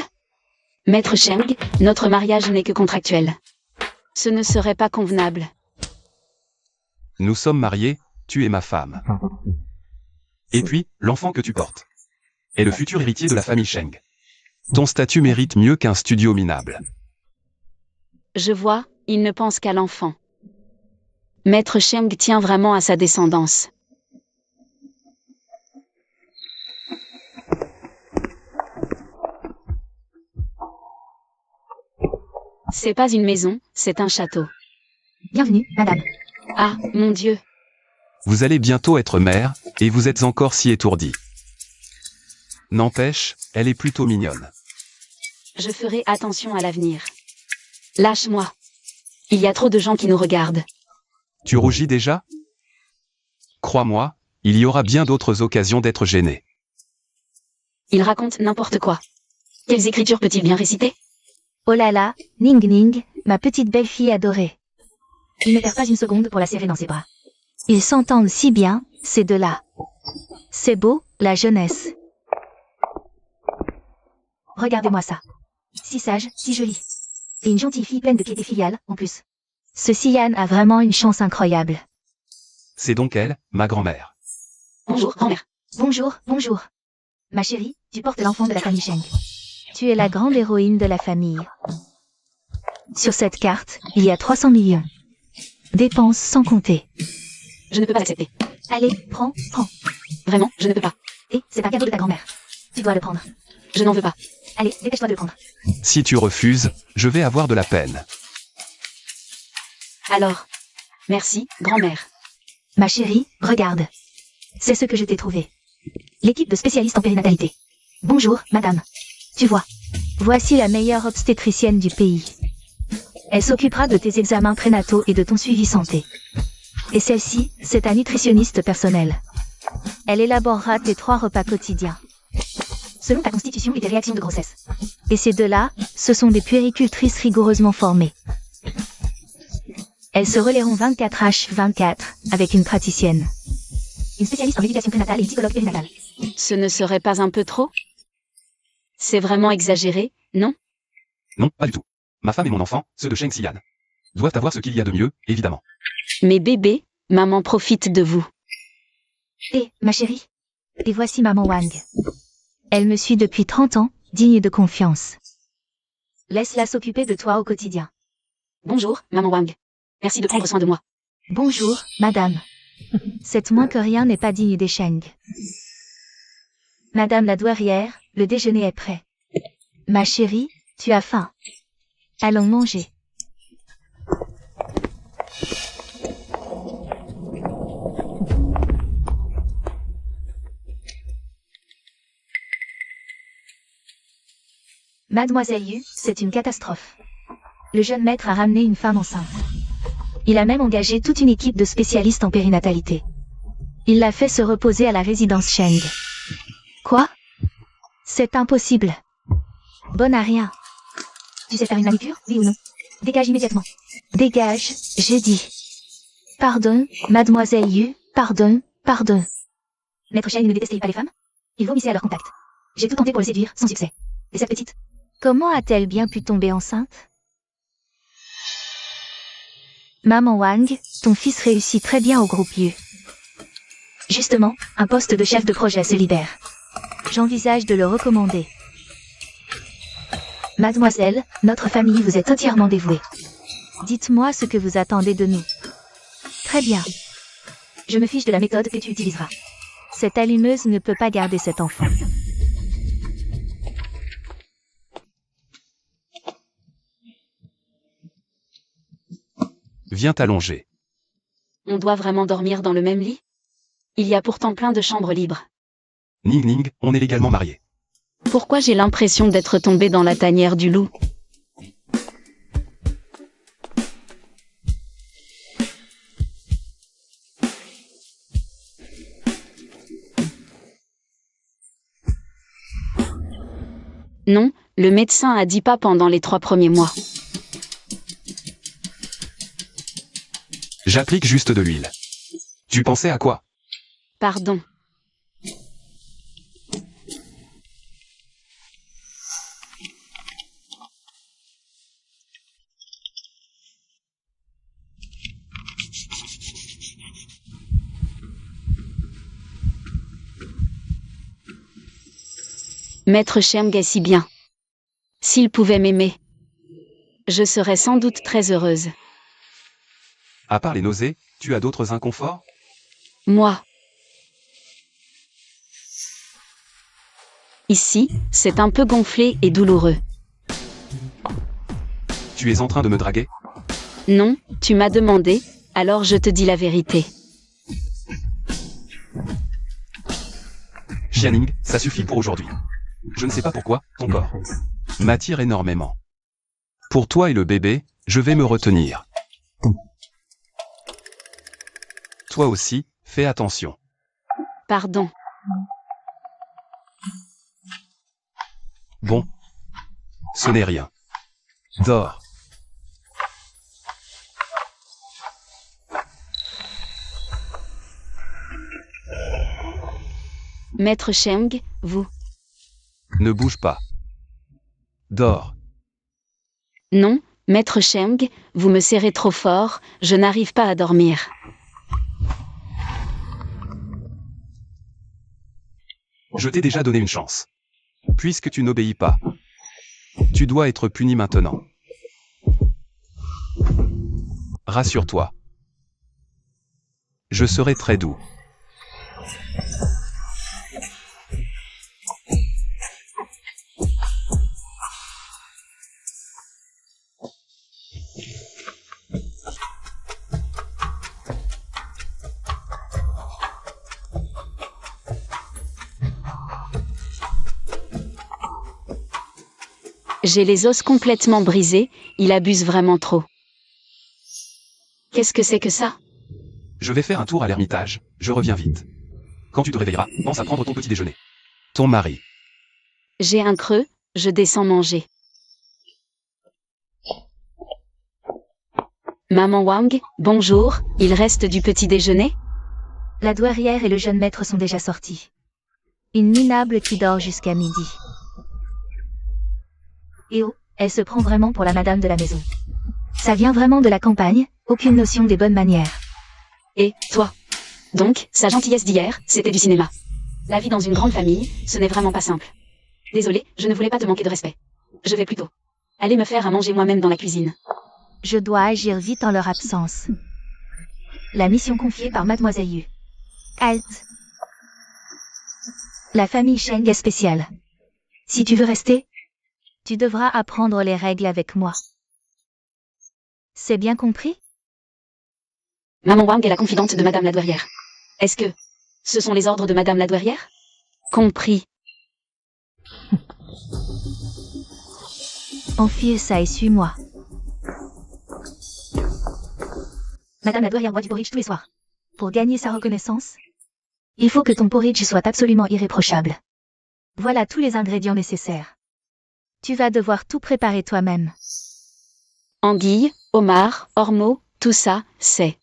Maître Sheng, notre mariage n'est que contractuel. Ce ne serait pas convenable. Nous sommes mariés, tu es ma femme. Et puis, l'enfant que tu portes est le futur héritier de la famille Sheng. Ton statut mérite mieux qu'un studio minable. Je vois, il ne pense qu'à l'enfant. Maître Sheng tient vraiment à sa descendance. C'est pas une maison, c'est un château. Bienvenue, madame. Ah, mon Dieu. Vous allez bientôt être mère, et vous êtes encore si étourdie. N'empêche, elle est plutôt mignonne. Je ferai attention à l'avenir. Lâche-moi. Il y a trop de gens qui nous regardent. Tu rougis déjà? Crois-moi, il y aura bien d'autres occasions d'être gêné. Il raconte n'importe quoi. Quelles écritures peut-il bien réciter? Oh là là, Ning Ning, ma petite belle-fille adorée. Il ne perd pas une seconde pour la serrer dans ses bras. Ils s'entendent si bien, ces deux-là. C'est beau, la jeunesse. Regardez-moi ça. Si sage, si jolie. Et une gentille fille pleine de piété filiale, en plus. Ce Xian a vraiment une chance incroyable. C'est donc elle, ma grand-mère. Bonjour, grand-mère. Bonjour, bonjour. Ma chérie, tu portes l'enfant de la famille Sheng. Tu es la grande héroïne de la famille. Sur cette carte, il y a 300 millions. Dépenses sans compter. Je ne peux pas l'accepter. Allez, prends. Vraiment, je ne peux pas. Et c'est un cadeau de ta grand-mère. Tu dois le prendre. Je n'en veux pas. Allez, dépêche-toi de le prendre. Si tu refuses, je vais avoir de la peine. Alors. Merci, grand-mère. Ma chérie, regarde. C'est ce que je t'ai trouvé. L'équipe de spécialistes en périnatalité. Bonjour, madame. Tu vois. Voici la meilleure obstétricienne du pays. Elle s'occupera de tes examens prénataux et de ton suivi santé. Et celle-ci, c'est ta nutritionniste personnelle. Elle élaborera tes 3 repas quotidiens. Selon ta constitution et tes réactions de grossesse. Et ces deux-là, ce sont des puéricultrices rigoureusement formées. Elles se relayeront 24h24 avec une praticienne. Une spécialiste en éducation prénatale et une psychologue périnatale. Ce ne serait pas un peu trop? C'est vraiment exagéré, non? Non, pas du tout. Ma femme et mon enfant, ceux de Sheng Xian, doivent avoir ce qu'il y a de mieux, évidemment. Mais bébé, maman profite de vous. Et, ma chérie, et voici maman Wang. Elle me suit depuis 30 ans, digne de confiance. Laisse-la s'occuper de toi au quotidien. Bonjour, maman Wang. Merci de prendre soin de moi. Bonjour, madame. C'est moins que rien n'est pas digne des Sheng. Madame la douairière, le déjeuner est prêt. Ma chérie, tu as faim. Allons manger. Mademoiselle Yu, c'est une catastrophe. Le jeune maître a ramené une femme enceinte. Il a même engagé toute une équipe de spécialistes en périnatalité. Il l'a fait se reposer à la résidence Sheng. Quoi? C'est impossible. Bonne à rien. Tu sais faire une manucure, oui ou non? Dégage immédiatement. Dégage, j'ai dit. Pardon, mademoiselle Yu, pardon. Maître Sheng ne détestait pas les femmes? Il vomissait à leur contact. J'ai tout tenté pour le séduire, sans succès. Et cette petite? Comment a-t-elle bien pu tomber enceinte? Maman Wang, ton fils réussit très bien au groupe Yu. Justement, un poste de chef de projet se libère. J'envisage de le recommander. Mademoiselle, notre famille vous est entièrement dévouée. Dites-moi ce que vous attendez de nous. Très bien. Je me fiche de la méthode que tu utiliseras. Cette allumeuse ne peut pas garder cet enfant. Viens t'allonger. On doit vraiment dormir dans le même lit? Il y a pourtant plein de chambres libres. Ning Ning, on est légalement mariés. Pourquoi j'ai l'impression d'être tombée dans la tanière du loup? Non, le médecin a dit pas pendant les 3 premiers mois. J'applique juste de l'huile. Tu pensais à quoi? Pardon. Maître Cheng est si bien. S'il pouvait m'aimer, je serais sans doute très heureuse. À part les nausées, tu as d'autres inconforts? Moi. Ici, c'est un peu gonflé et douloureux. Tu es en train de me draguer? Non, tu m'as demandé, alors je te dis la vérité. Xianing, ça suffit pour aujourd'hui. Je ne sais pas pourquoi, ton corps m'attire énormément. Pour toi et le bébé, je vais me retenir. Toi aussi, fais attention. Pardon. Bon. Ce n'est rien. Dors. Maître Cheng, vous. Ne bouge pas. Dors. Non, Maître Cheng, vous me serrez trop fort, je n'arrive pas à dormir. Je t'ai déjà donné une chance. Puisque tu n'obéis pas, tu dois être puni maintenant. Rassure-toi. Je serai très doux. J'ai les os complètement brisés, il abuse vraiment trop. Qu'est-ce que c'est que ça? Je vais faire un tour à l'ermitage, je reviens vite. Quand tu te réveilleras, pense à prendre ton petit déjeuner. Ton mari. J'ai un creux, je descends manger. Maman Wang, bonjour, il reste du petit déjeuner? La douairière et le jeune maître sont déjà sortis. Une minable qui dort jusqu'à midi. Et oh, elle se prend vraiment pour la madame de la maison. Ça vient vraiment de la campagne, aucune notion des bonnes manières. Et, toi? Donc, sa gentillesse d'hier, c'était du cinéma. La vie dans une grande famille, ce n'est vraiment pas simple. Désolée, je ne voulais pas te manquer de respect. Je vais plutôt aller me faire à manger moi-même dans la cuisine. Je dois agir vite en leur absence. La mission confiée par Mademoiselle Yu. Halte. La famille Cheng est spéciale. Si tu veux rester, tu devras apprendre les règles avec moi. C'est bien compris? Maman Wang est la confidente de Madame la douairière. Est-ce que ce sont les ordres de Madame la douairière? Compris. Enfile ça et suis-moi. Madame la douairière boit du porridge tous les soirs. Pour gagner sa reconnaissance, il faut que ton porridge soit absolument irréprochable. Voilà tous les ingrédients nécessaires. Tu vas devoir tout préparer toi-même. Anguille, homard, ormeau, tout ça, c'est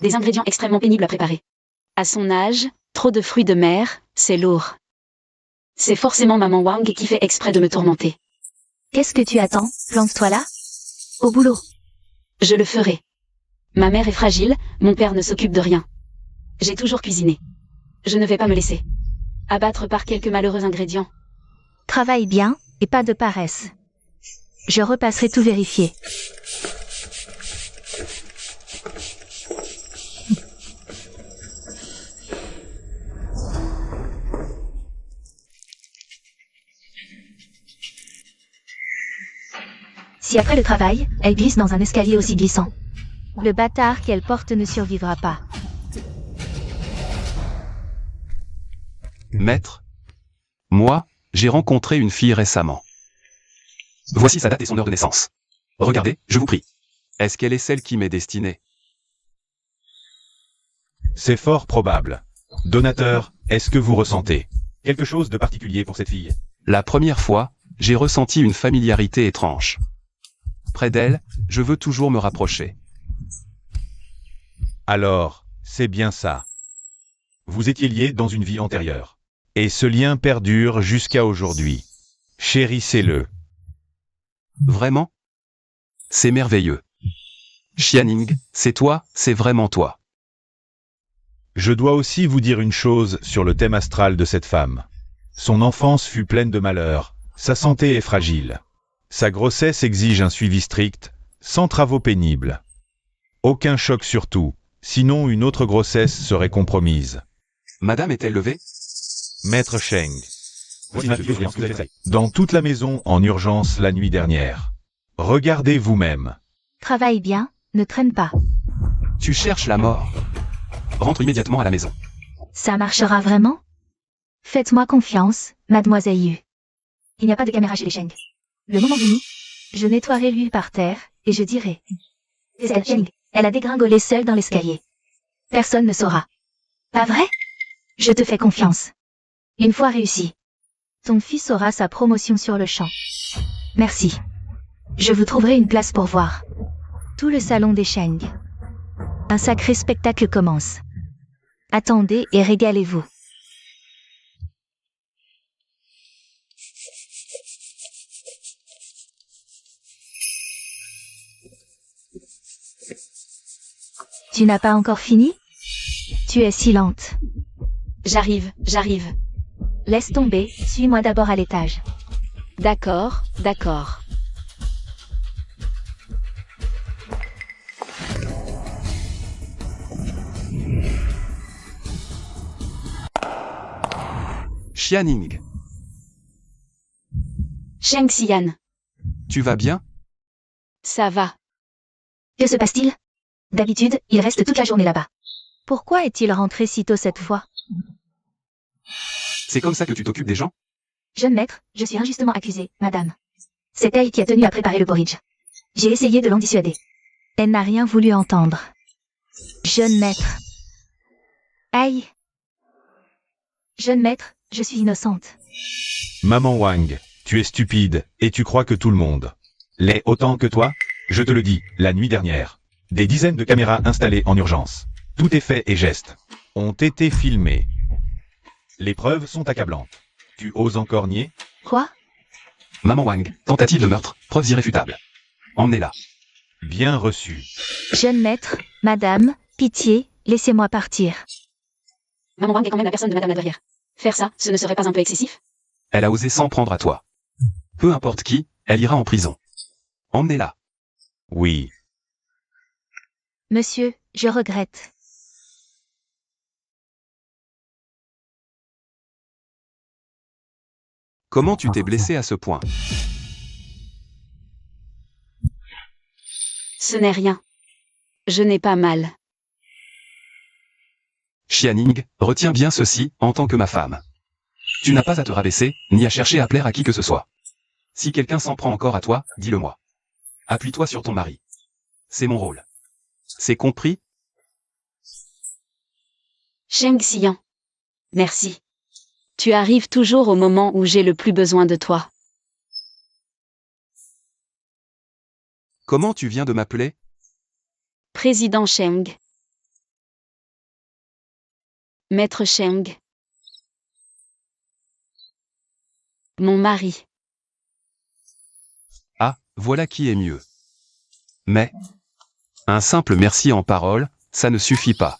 des ingrédients extrêmement pénibles à préparer. À son âge, trop de fruits de mer, c'est lourd. C'est forcément Maman Wang qui fait exprès de me tourmenter. Qu'est-ce que tu attends? Plante-toi là. Au boulot. Je le ferai. Ma mère est fragile, mon père ne s'occupe de rien. J'ai toujours cuisiné. Je ne vais pas me laisser abattre par quelques malheureux ingrédients. Travaille bien, et pas de paresse. Je repasserai tout vérifier. Si après le travail, elle glisse dans un escalier aussi glissant, le bâtard qu'elle porte ne survivra pas. Maître. Moi, j'ai rencontré une fille récemment. Voici sa date et son heure de naissance. Regardez, je vous prie. Est-ce qu'elle est celle qui m'est destinée? C'est fort probable. Donateur, est-ce que vous ressentez quelque chose de particulier pour cette fille? La première fois, j'ai ressenti une familiarité étrange. Près d'elle, je veux toujours me rapprocher. Alors, c'est bien ça. Vous étiez liés dans une vie antérieure. Et ce lien perdure jusqu'à aujourd'hui. Chérissez-le. Vraiment? C'est merveilleux. Xianing, c'est toi, c'est vraiment toi. Je dois aussi vous dire une chose sur le thème astral de cette femme. Son enfance fut pleine de malheurs, sa santé est fragile. Sa grossesse exige un suivi strict, sans travaux pénibles. Aucun choc surtout, sinon une autre grossesse serait compromise. Madame est-elle levée? Maître Sheng. Dans toute la maison en urgence la nuit dernière. Regardez vous-même. Travaille bien, ne traîne pas. Tu cherches la mort. Rentre immédiatement à la maison. Ça marchera vraiment? Faites-moi confiance, mademoiselle Yu. Il n'y a pas de caméra chez les Sheng. Le moment venu, je nettoierai lui par terre, et je dirai. C'est elle, Sheng. Elle a dégringolé seule dans l'escalier. Personne ne saura. Pas vrai? Je te fais confiance. Une fois réussi, ton fils aura sa promotion sur le champ. Merci. Je vous trouverai une place pour voir. Tout le salon des Sheng. Un sacré spectacle commence. Attendez et régalez-vous. Tu n'as pas encore fini? Tu es si lente. J'arrive. Laisse tomber, suis-moi d'abord à l'étage. D'accord. Xianing, Sheng Xian, tu vas bien? ça va. Que se passe-t-il? D'habitude, il reste toute la journée là-bas. Pourquoi est-il rentré si tôt cette fois? C'est comme ça que tu t'occupes des gens? Jeune maître, je suis injustement accusée, madame. C'est elle qui a tenu à préparer le porridge. J'ai essayé de l'en dissuader. Elle n'a rien voulu entendre. Jeune maître. Aïe. Jeune maître, je suis innocente. Maman Wang, tu es stupide, et tu crois que tout le monde l'est autant que toi? Je te le dis, la nuit dernière. Des dizaines de caméras installées en urgence. Tout effet et geste ont été filmés. Les preuves sont accablantes. Tu oses encore nier? Quoi? Maman Wang, tentative de meurtre, preuves irréfutables. Emmenez-la. Bien reçu. Jeune maître, madame, pitié, laissez-moi partir. Maman Wang est quand même la personne de Madame la Douairière. Faire ça, ce ne serait pas un peu excessif? Elle a osé s'en prendre à toi. Peu importe qui, elle ira en prison. Emmenez-la. Oui. Monsieur, je regrette. Comment tu t'es blessé à ce point? Ce n'est rien. Je n'ai pas mal. Xianing, retiens bien ceci, en tant que ma femme. Tu n'as pas à te rabaisser, ni à chercher à plaire à qui que ce soit. Si quelqu'un s'en prend encore à toi, dis-le-moi. Appuie-toi sur ton mari. C'est mon rôle. C'est compris? Sheng Xian. Merci. Tu arrives toujours au moment où j'ai le plus besoin de toi. Comment tu viens de m'appeler? Président Sheng. Maître Sheng. Mon mari. Ah, voilà qui est mieux. Mais, un simple merci en parole, ça ne suffit pas.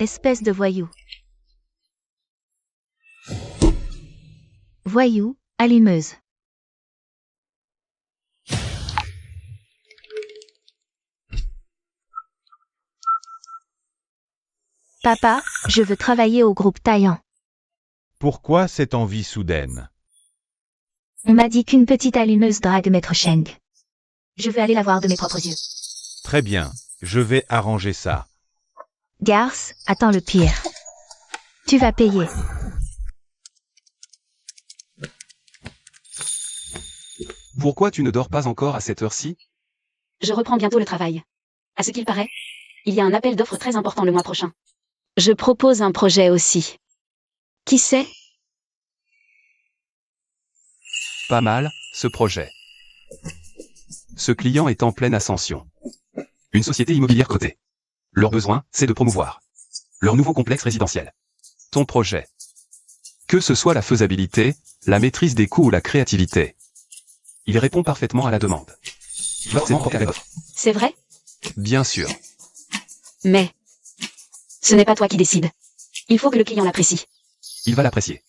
Espèce de voyou. Voyou, allumeuse. Papa, je veux travailler au groupe Taillant. Pourquoi cette envie soudaine? On m'a dit qu'une petite allumeuse drague Maître Sheng. Je veux aller la voir de mes propres yeux. Très bien, je vais arranger ça. Garce, attends le pire. Tu vas payer. Pourquoi tu ne dors pas encore à cette heure-ci? Je reprends bientôt le travail. À ce qu'il paraît, il y a un appel d'offres très important le mois prochain. Je propose un projet aussi. Qui sait? Pas mal, ce projet. Ce client est en pleine ascension. Une société immobilière cotée. Leur besoin, c'est de promouvoir leur nouveau complexe résidentiel. Ton projet. Que ce soit la faisabilité, la maîtrise des coûts ou la créativité. Il répond parfaitement à la demande. Forcément porté à l'offre. C'est vrai? Bien sûr. Mais ce n'est pas toi qui décides. Il faut que le client l'apprécie. Il va l'apprécier.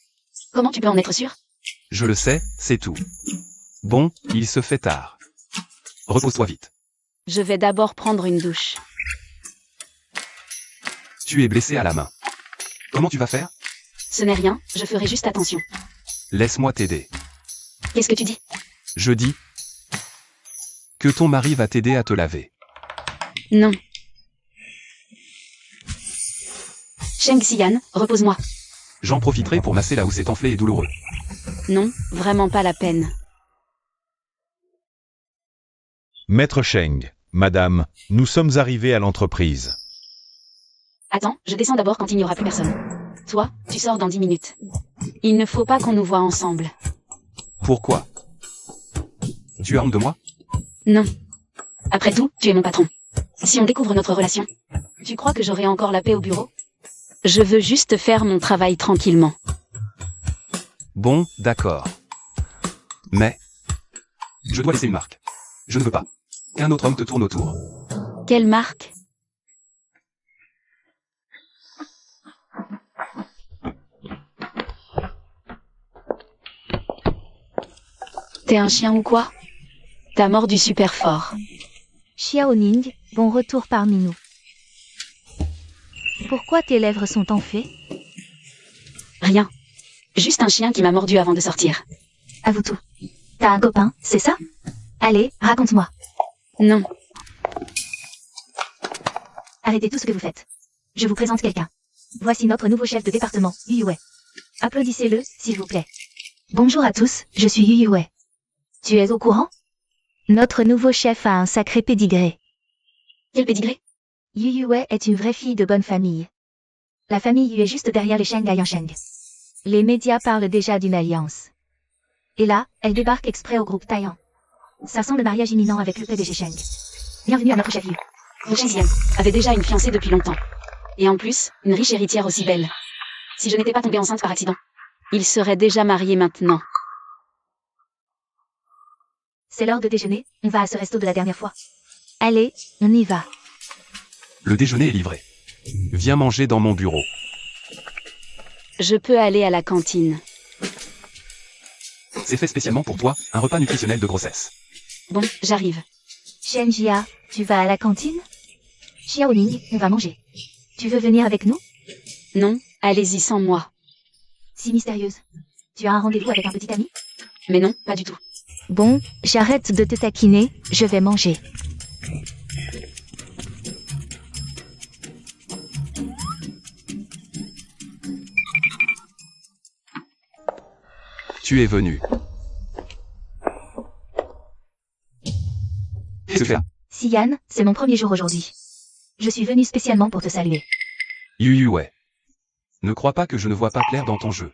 Comment tu peux en être sûr? Je le sais, c'est tout. Bon, il se fait tard. Repose-toi vite. Je vais d'abord prendre une douche. Tu es blessé à la main. Comment tu vas faire? Ce n'est rien, je ferai juste attention. Laisse-moi t'aider. Qu'est-ce que tu dis? Je dis que ton mari va t'aider à te laver. Non. Sheng Xian, repose-moi. J'en profiterai pour masser là où c'est enflé et douloureux. Non, vraiment pas la peine. Maître Sheng, madame, nous sommes arrivés à l'entreprise. Attends, je descends d'abord quand il n'y aura plus personne. Toi, tu sors dans 10 minutes. Il ne faut pas qu'on nous voie ensemble. Pourquoi? Tu as honte de moi? Non. Après tout, tu es mon patron. Si on découvre notre relation, tu crois que j'aurai encore la paix au bureau? Je veux juste faire mon travail tranquillement. Bon, d'accord. Mais je dois laisser une marque. Je ne veux pas qu'un autre homme te tourne autour. Quelle marque? T'es un chien ou quoi? T'as mordu super fort. Xiaoning, bon retour parmi nous. Pourquoi tes lèvres sont enflées? Rien. Juste un chien qui m'a mordu avant de sortir. Avoue tout. T'as un copain, c'est ça? Allez, raconte-moi. Non. Arrêtez tout ce que vous faites. Je vous présente quelqu'un. Voici notre nouveau chef de département, Yu Yuwei. Applaudissez-le, s'il vous plaît. Bonjour à tous, je suis Yu Yuwei. Tu es au courant? Notre nouveau chef a un sacré pédigré. Quel pédigré? Yu Yuwei est une vraie fille de bonne famille. La famille Yu est juste derrière les Sheng à Sheng. Les médias parlent déjà d'une alliance. Et là, elle débarque exprès au groupe Taiyang. Ça sent le mariage imminent avec le PDG Sheng. Bienvenue à notre chef Yu. Sheng Xian avait déjà une fiancée depuis longtemps. Et en plus, une riche héritière aussi belle. Si je n'étais pas tombée enceinte par accident. Il serait déjà marié maintenant. C'est l'heure de déjeuner, on va à ce resto de la dernière fois. Allez, on y va. Le déjeuner est livré. Viens manger dans mon bureau. Je peux aller à la cantine. C'est fait spécialement pour toi, un repas nutritionnel de grossesse. Bon, j'arrive. Shen Jia, tu vas à la cantine? Xiaoning, on va manger. Tu veux venir avec nous? Non, allez-y sans moi. Si mystérieuse. Tu as un rendez-vous avec un petit ami? Mais non, pas du tout. Bon, j'arrête de te taquiner, je vais manger. Tu es venu. Qu'est-ce que tu fais là? Xian, c'est mon premier jour aujourd'hui. Je suis venu spécialement pour te saluer. Yu Yuwei. Ne crois pas que je ne vois pas clair dans ton jeu.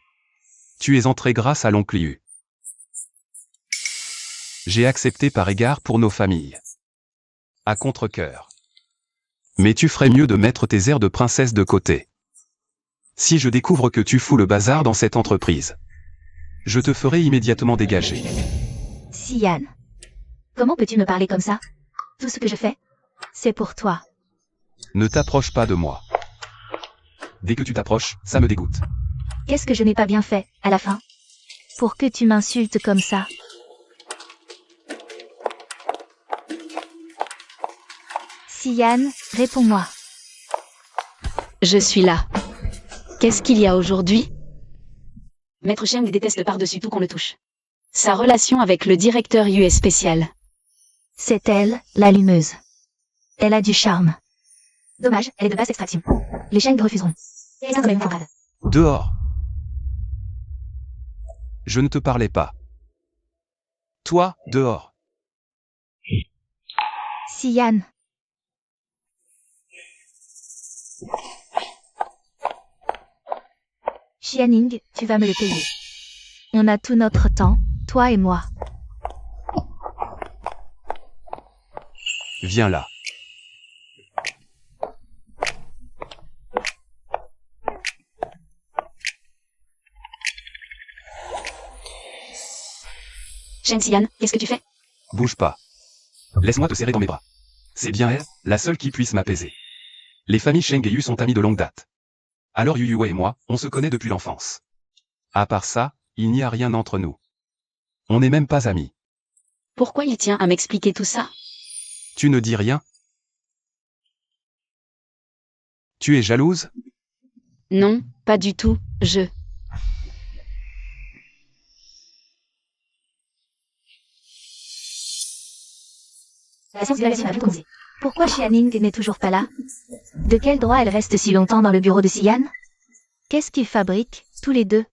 Tu es entré grâce à l'oncle Yu. J'ai accepté par égard pour nos familles. À contre-cœur. Mais tu ferais mieux de mettre tes airs de princesse de côté. Si je découvre que tu fous le bazar dans cette entreprise, je te ferai immédiatement dégager. Xian. Comment peux-tu me parler comme ça? Tout ce que je fais, c'est pour toi. Ne t'approche pas de moi. Dès que tu t'approches, ça me dégoûte. Qu'est-ce que je n'ai pas bien fait, à la fin? Pour que tu m'insultes comme ça. Xian, réponds-moi. Je suis là. Qu'est-ce qu'il y a aujourd'hui? Maître Sheng déteste par-dessus tout qu'on le touche. Sa relation avec le directeur Yu est spéciale. C'est elle, l'allumeuse. Elle a du charme. Dommage, elle est de basse extraction. Les Sheng refuseront. Et ça quand même une camarade. Dehors. Je ne te parlais pas. Toi, dehors. Xian. Xianing, tu vas me le payer. On a tout notre temps, toi et moi. Viens là. Sheng Xian, qu'est-ce que tu fais? Bouge pas. Laisse-moi te serrer dans mes bras. C'est bien elle, la seule qui puisse m'apaiser. Les familles Sheng et Yu sont amies de longue date. Alors Yu Yue et moi, on se connaît depuis l'enfance. À part ça, il n'y a rien entre nous. On n'est même pas amis. Pourquoi il tient à m'expliquer tout ça? Tu ne dis rien? Tu es jalouse? Non, pas du tout, La science de la nation a tout commencé. Pourquoi Xianing n'est toujours pas là? De quel droit elle reste si longtemps dans le bureau de Xian? Qu'est-ce qu'ils fabriquent, tous les deux?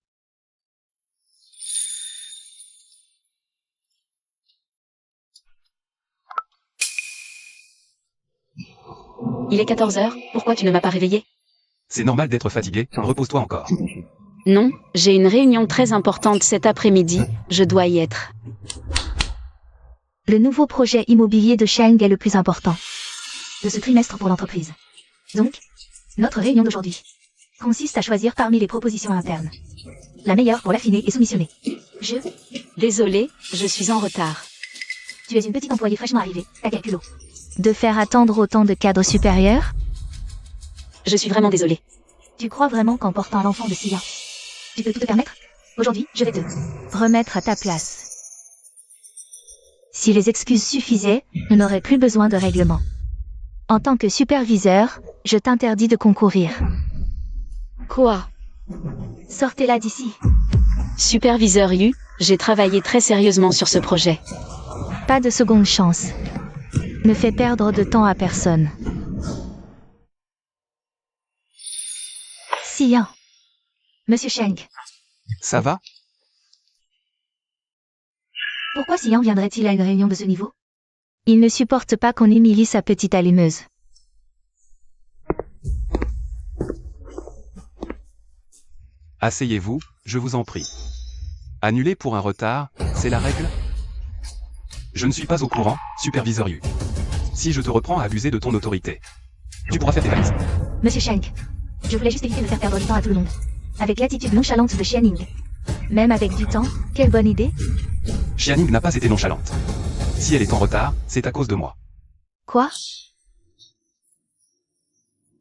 Il est 14 heures, pourquoi tu ne m'as pas réveillé? C'est normal d'être fatigué, repose-toi encore. Non, j'ai une réunion très importante cet après-midi, je dois y être. Le nouveau projet immobilier de Sheng est le plus important de ce trimestre pour l'entreprise. Donc, notre réunion d'aujourd'hui consiste à choisir parmi les propositions internes la meilleure pour l'affiner et soumissionner. Désolée, je suis en retard. Tu es une petite employée fraîchement arrivée, t'as quel culot de faire attendre autant de cadres supérieurs? Je suis vraiment désolée. Tu crois vraiment qu'en portant l'enfant de Xian, tu peux tout te permettre? Aujourd'hui, je vais te remettre à ta place. Si les excuses suffisaient, on n'aurait plus besoin de règlement. En tant que superviseur, je t'interdis de concourir. Quoi? Sortez-la d'ici. Superviseur Yu, j'ai travaillé très sérieusement sur ce projet. Pas de seconde chance. Ne fais perdre de temps à personne. Xian. Monsieur Sheng, Ça va? pourquoi Xian viendrait-il à une réunion de ce niveau? Il ne supporte pas qu'on humilie sa petite allumeuse. Asseyez-vous, je vous en prie. Annuler pour un retard, c'est la règle? Je ne suis pas au courant, superviseur Yu. Si je te reprends à abuser de ton autorité, tu pourras faire tes valises. Monsieur Sheng, je voulais juste éviter de faire perdre du temps à tout le monde. Avec l'attitude nonchalante de Xianing. Même avec du temps, quelle bonne idée. Xianing n'a pas été nonchalante. Si elle est en retard, c'est à cause de moi. Quoi?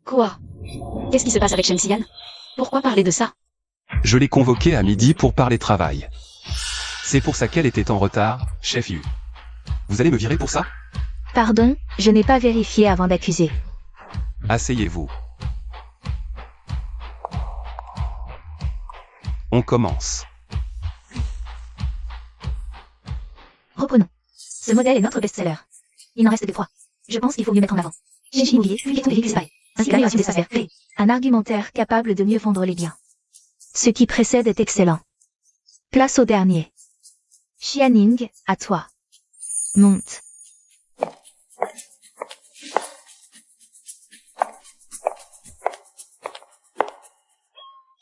Quoi? Qu'est-ce qui se passe avec Sheng Xian? Pourquoi parler de ça? Je l'ai convoquée à midi pour parler travail. C'est pour ça qu'elle était en retard, chef Yu. Vous allez me virer pour ça? Pardon, je n'ai pas vérifié avant d'accuser. Asseyez-vous. On commence. Reprenons. Ce modèle est notre best-seller. Il n'en reste que 3. Je pense qu'il faut mieux mettre en avant. Génie immobilier, publication des véhicules séparés, ainsi que l'amélioration des espaces verts. Un argumentaire capable de mieux vendre les biens. Ce qui précède est excellent. Place au dernier. Xianing, à toi. Monte.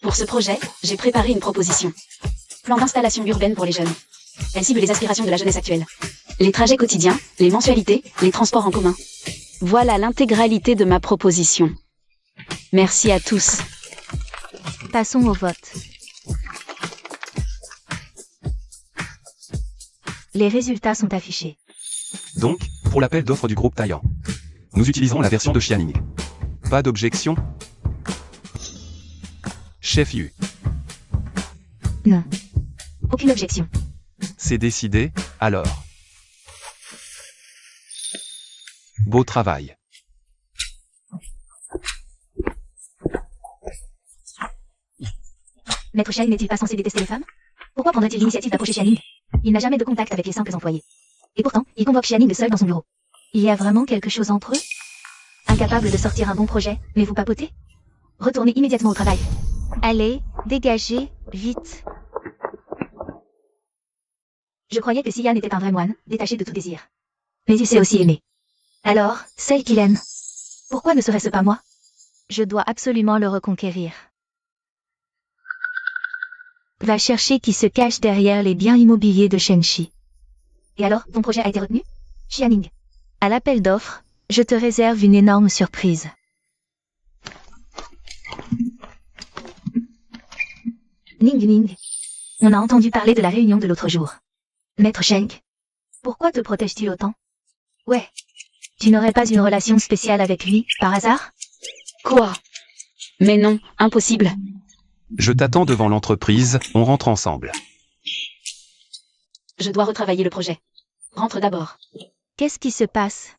Pour ce projet, j'ai préparé une proposition. Plan d'installation urbaine pour les jeunes. Elle cible les aspirations de la jeunesse actuelle. Les trajets quotidiens, les mensualités, les transports en commun. Voilà l'intégralité de ma proposition. Merci à tous. Passons au vote. Les résultats sont affichés. Donc, pour l'appel d'offres du groupe Taiyang, nous utiliserons la version de Xianing. Pas d'objection? Chef Yu, Non. Aucune objection. c'est décidé, alors. Beau travail. Maître Sheng n'est-il pas censé détester les femmes? Pourquoi prendrait-il l'initiative d'approcher Xianing? Il n'a jamais de contact avec les simples employés. Et pourtant, il convoque Xianing seul dans son bureau. Il y a vraiment quelque chose entre eux? Incapable de sortir un bon projet, mais vous papotez? Retournez immédiatement au travail. Allez, dégagez, vite. Je croyais que Xian était un vrai moine, détaché de tout désir. Mais il sait aussi aimer. Alors, celle qu'il aime. Pourquoi ne serait-ce pas moi? Je dois absolument le reconquérir. Va chercher qui se cache derrière les biens immobiliers de Shenxi. Et alors, ton projet a été retenu? Xianing. À l'appel d'offres, je te réserve une énorme surprise. Ning. On a entendu parler de la réunion de l'autre jour. Maître Sheng, pourquoi te protèges-tu autant? Ouais. Tu n'aurais pas une relation spéciale avec lui, par hasard? Quoi? Mais non, impossible. Je t'attends devant l'entreprise, on rentre ensemble. Je dois retravailler le projet. Rentre d'abord. Qu'est-ce qui se passe?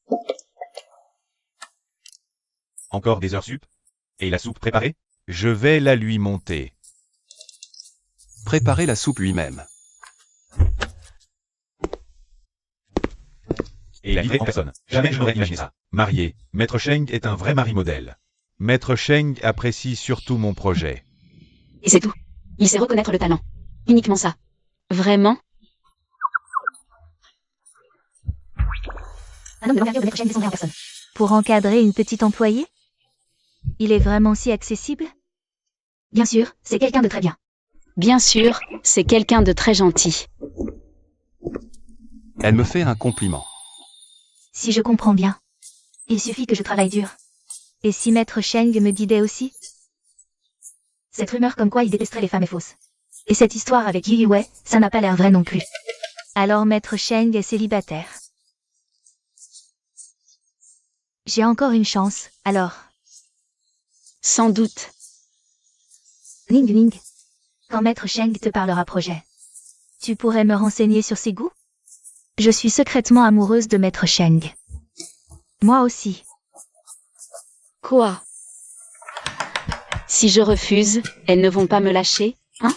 Encore des heures sup? Et la soupe préparée? Je vais la lui monter. Préparer la soupe lui-même. Et la livrer en personne. Jamais je n'aurais imaginé ça. Marié, Maître Sheng est un vrai mari modèle. Maître Sheng apprécie surtout mon projet. Et c'est tout. Il sait reconnaître le talent. Uniquement ça. Vraiment? Un homme de l'envergure de Maître Sheng descendrait en personne. Pour encadrer une petite employée? Il est vraiment si accessible? Bien sûr, c'est quelqu'un de très bien. Bien sûr, c'est quelqu'un de très gentil. Elle me fait un compliment. Si je comprends bien. Il suffit que je travaille dur. Et si Maître Sheng me guidait aussi? Cette rumeur comme quoi il détesterait les femmes est fausse. Et cette histoire avec Yu Wei, ça n'a pas l'air vrai non plus. Alors Maître Sheng est célibataire. J'ai encore une chance, alors. Sans doute. Ning. Quand Maître Sheng te parlera projet, tu pourrais me renseigner sur ses goûts? Je suis secrètement amoureuse de Maître Sheng. Moi aussi. Quoi? Si je refuse, elles ne vont pas me lâcher, hein?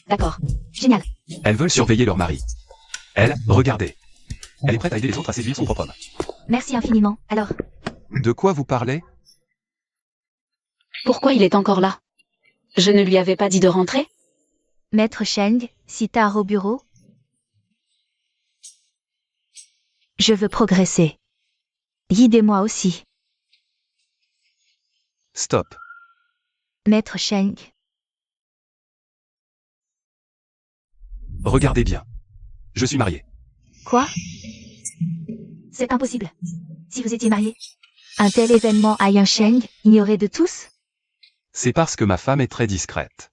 D'accord. Génial. Elles veulent surveiller leur mari. Elle, regardez. Elle est prête à aider les autres à séduire son propre homme. Merci infiniment. Alors, De quoi vous parlez? Pourquoi il est encore là? Je ne lui avais pas dit de rentrer? Maître Sheng, si tard au bureau? Je veux progresser. Guidez-moi aussi. Stop. Maître Sheng. Regardez bien. Je suis marié. Quoi? C'est impossible. Si vous étiez marié, un tel événement à Yan Sheng, ignoré de tous? C'est parce que ma femme est très discrète.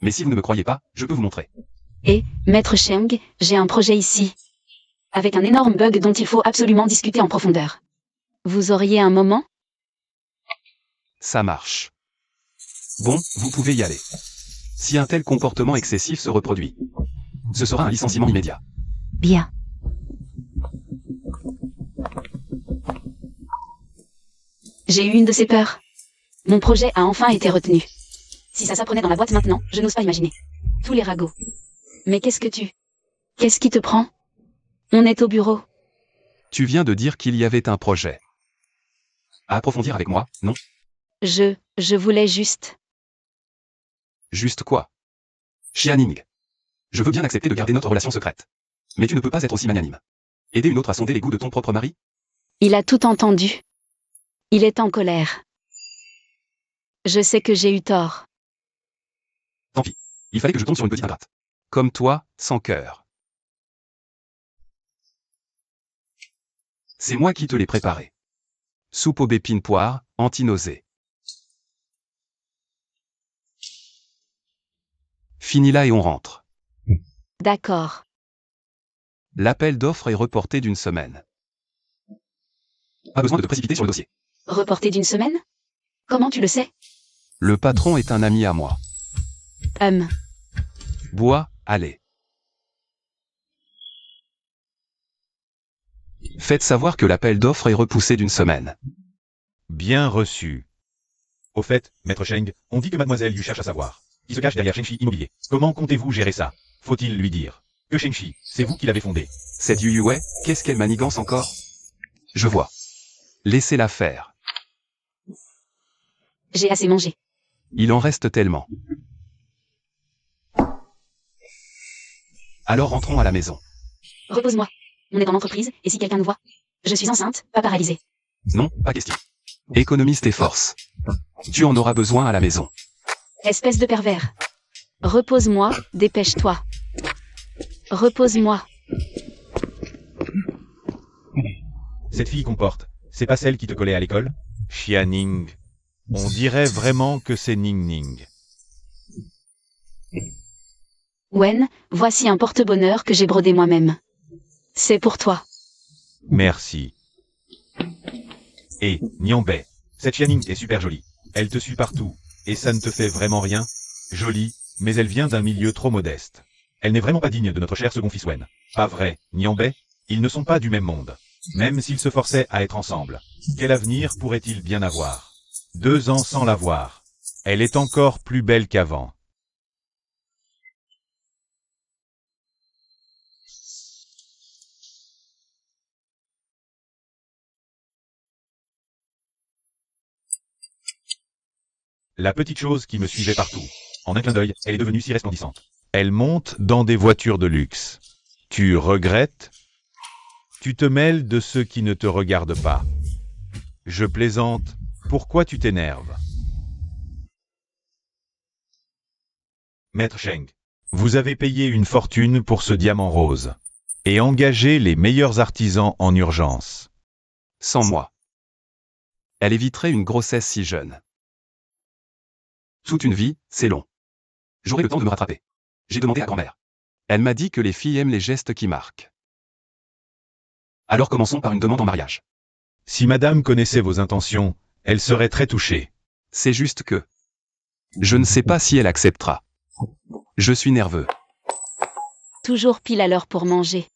Mais si vous ne me croyez pas, je peux vous montrer. Et, Maître Sheng, j'ai un projet ici. Avec un énorme bug dont il faut absolument discuter en profondeur. Vous auriez un moment? Ça marche. Bon, vous pouvez y aller. Si un tel comportement excessif se reproduit, ce sera un licenciement immédiat. Bien. J'ai eu une de ces peurs. Mon projet a enfin été retenu. Si ça s'apprenait dans la boîte maintenant, je n'ose pas imaginer. Tous les ragots. Mais qu'est-ce qui te prend? On est au bureau. Tu viens de dire qu'il y avait un projet. À approfondir avec moi, non? Je voulais juste... Juste quoi? Xianing. Je veux bien accepter de garder notre relation secrète. Mais tu ne peux pas être aussi magnanime. Aider une autre à sonder les goûts de ton propre mari? Il a tout entendu. Il est en colère. Je sais que j'ai eu tort. Tant pis. Il fallait que je tombe sur une petite ingrate. Comme toi, sans cœur. C'est moi qui te l'ai préparé. Soupe aux épines poire, anti-nausée. Fini là et on rentre. D'accord. L'appel d'offres est reporté d'une semaine. Pas besoin de te précipiter sur le dossier. Reporté d'une semaine? Comment tu le sais? Le patron est un ami à moi. Bois, allez. Faites savoir que l'appel d'offres est repoussé d'une semaine. Bien reçu. Au fait, Maître Sheng, on dit que Mademoiselle Yu cherche à savoir. Qui se cache derrière Shenxi Immobilier. Comment comptez-vous gérer ça? Faut-il lui dire que Shenxi, c'est vous qui l'avez fondé? Cette Yu Wei, qu'est-ce qu'elle manigance encore? Je vois. Laissez-la faire. J'ai assez mangé. Il en reste tellement. Alors rentrons à la maison. Repose-moi. On est en entreprise, et si quelqu'un nous voit? Je suis enceinte, pas paralysée. Non, pas question. Économise tes forces. Tu en auras besoin à la maison. Espèce de pervers. Repose-moi, dépêche-toi. Repose-moi. Cette fille qu'on porte, c'est pas celle qui te collait à l'école? Xianing. On dirait vraiment que c'est Ning Ning. Wen, voici un porte-bonheur que j'ai brodé moi-même. C'est pour toi. Merci. Et, Niambé, cette Xianing est super jolie. Elle te suit partout, et ça ne te fait vraiment rien? Jolie, mais elle vient d'un milieu trop modeste. Elle n'est vraiment pas digne de notre cher second fils Wen. Pas vrai, Niambé? Ils ne sont pas du même monde. Même s'ils se forçaient à être ensemble. Quel avenir pourrait-il bien avoir? 2 ans sans la voir. Elle est encore plus belle qu'avant. La petite chose qui me suivait partout. En un clin d'œil, elle est devenue si resplendissante. Elle monte dans des voitures de luxe. Tu regrettes? Tu te mêles de ceux qui ne te regardent pas. Je plaisante. Pourquoi tu t'énerves? Maître Sheng, vous avez payé une fortune pour ce diamant rose. Et engagé les meilleurs artisans en urgence. Sans moi. Elle éviterait une grossesse si jeune. Toute une vie, c'est long. J'aurai le temps de me rattraper. J'ai demandé à grand-mère. Elle m'a dit que les filles aiment les gestes qui marquent. Alors commençons par une demande en mariage. Si madame connaissait vos intentions, elle serait très touchée. C'est juste que... Je ne sais pas si elle acceptera. Je suis nerveux. Toujours pile à l'heure pour manger.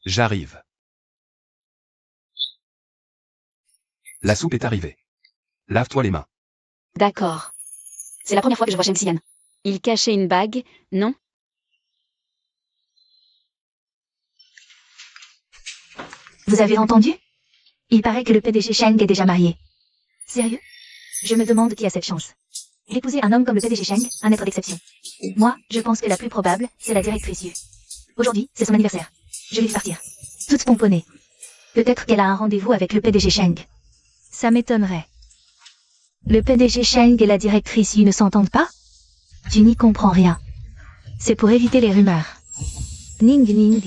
J'arrive. La soupe est arrivée. Lave-toi les mains. D'accord. C'est la première fois que je vois Sheng Xian. Il cachait une bague, non? Vous avez entendu? Il paraît que le PDG Sheng est déjà marié. Sérieux? Je me demande qui a cette chance. D'épouser un homme comme le PDG Sheng, un être d'exception. Moi, je pense que la plus probable, c'est la directrice Yu. Aujourd'hui, c'est son anniversaire. Je vais partir. Toute pomponnée. Peut-être qu'elle a un rendez-vous avec le PDG Sheng. Ça m'étonnerait. Le PDG Sheng et la directrice Yu ne s'entendent pas? Tu n'y comprends rien. C'est pour éviter les rumeurs. Ning Ning.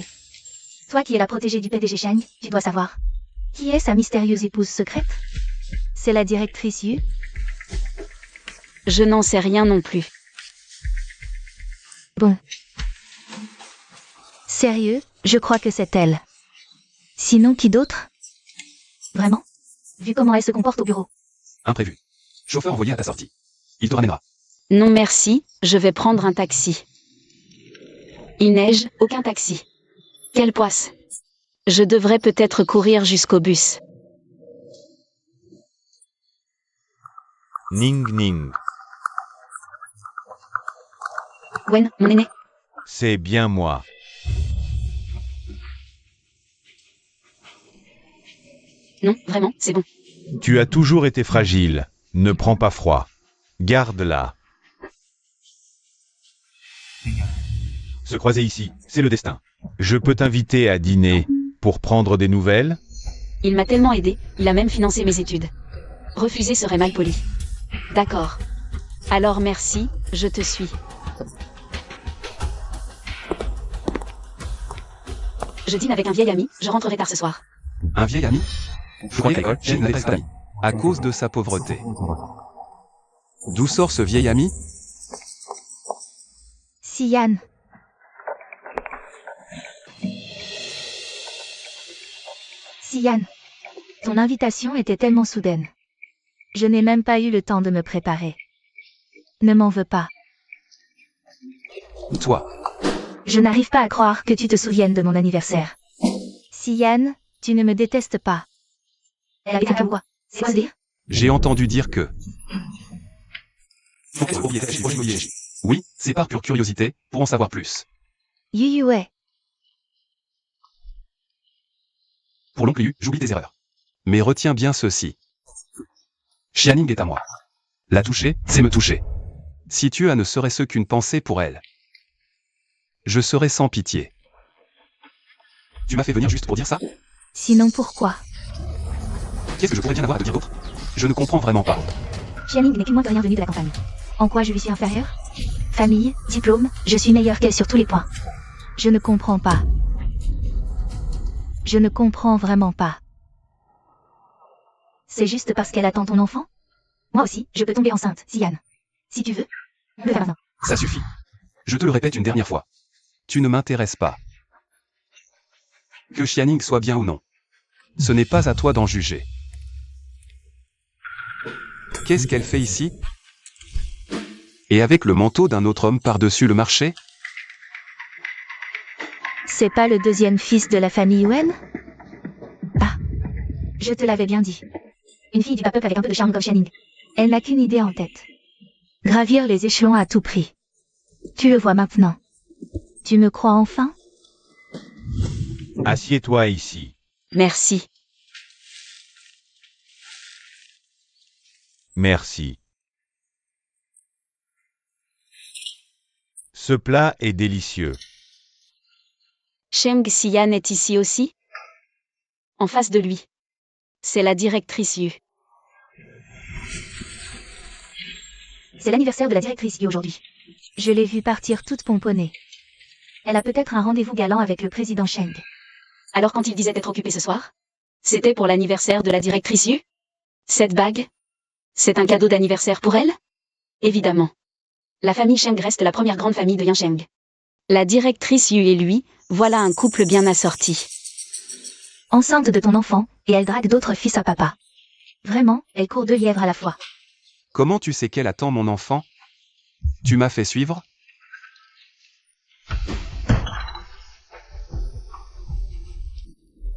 Toi qui es la protégée du PDG Sheng, tu dois savoir. Qui est sa mystérieuse épouse secrète? C'est la directrice Yu? Je n'en sais rien non plus. Bon. Sérieux, je crois que c'est elle. Sinon, qui d'autre? Vraiment? Vu comment elle se comporte au bureau. Imprévu. Chauffeur envoyé à ta sortie. Il te ramènera. Non merci, je vais prendre un taxi. Il neige, aucun taxi. Quelle poisse. Je devrais peut-être courir jusqu'au bus. Ning Ning. Wen, mon aîné. C'est bien moi. Non, vraiment, c'est bon. Tu as toujours été fragile. Ne prends pas froid. Garde-la. Se croiser ici, c'est le destin. Je peux t'inviter à dîner pour prendre des nouvelles? Il m'a tellement aidé, il a même financé mes études. Refuser serait mal poli. D'accord. Alors merci, je te suis. Je dîne avec un vieil ami, je rentrerai tard ce soir. Un vieil ami? Je croyais qu'à l'école, Sheng n'avait pas d'amis. À cause de sa pauvreté. D'où sort ce vieil ami? Xian. Xian. Ton invitation était tellement soudaine. Je n'ai même pas eu le temps de me préparer. Ne m'en veux pas. Toi. Je n'arrive pas à croire que tu te souviennes de mon anniversaire. Xian, tu ne me détestes pas. Elle avait un quoi? C'est quoi ce délire? J'ai entendu dire que... Oui, c'est par pure curiosité, pour en savoir plus. Yu Yue. Pour l'oncle Yu, j'oublie tes erreurs. Mais retiens bien ceci. Xianing est à moi. La toucher, c'est me toucher. Si tu as ne serait-ce qu'une pensée pour elle, je serai sans pitié. Tu m'as fait venir juste pour dire ça? Sinon pourquoi? Qu'est-ce que je pourrais bien avoir à te dire d'autre? Je ne comprends vraiment pas. Xianing n'est qu'une moins que rien venue de la campagne. En quoi je lui suis inférieure? Famille, diplôme, je suis meilleure qu'elle sur tous les points. Je ne comprends pas. Je ne comprends vraiment pas. C'est juste parce qu'elle attend ton enfant? Moi aussi, je peux tomber enceinte, Xian. Si tu veux, le fais maintenant. Ça suffit. Je te le répète une dernière fois. Tu ne m'intéresses pas. Que Xianing soit bien ou non. Ce n'est pas à toi d'en juger. Qu'est-ce qu'elle fait ici? Et avec le manteau d'un autre homme par-dessus le marché? C'est pas le deuxième fils de la famille Wen? Ah, je te l'avais bien dit. Une fille du bas peuple avec un peu de charme comme Xianing. Elle n'a qu'une idée en tête. Gravir les échelons à tout prix. Tu le vois maintenant. Tu me crois enfin? Assieds-toi ici. Merci. Merci. Ce plat est délicieux. Sheng Xian est ici aussi? En face de lui. C'est la directrice Yu. C'est l'anniversaire de la directrice Yu aujourd'hui. Je l'ai vue partir toute pomponnée. Elle a peut-être un rendez-vous galant avec le président Sheng. Alors quand il disait être occupé ce soir? C'était pour l'anniversaire de la directrice Yu? Cette bague? C'est un cadeau d'anniversaire pour elle? Évidemment. La famille Sheng reste la première grande famille de Yansheng. La directrice Yu et lui, voilà un couple bien assorti. Enceinte de ton enfant, et elle drague d'autres fils à papa. Vraiment, elle court 2 lièvres à la fois. Comment tu sais qu'elle attend mon enfant? Tu m'as fait suivre?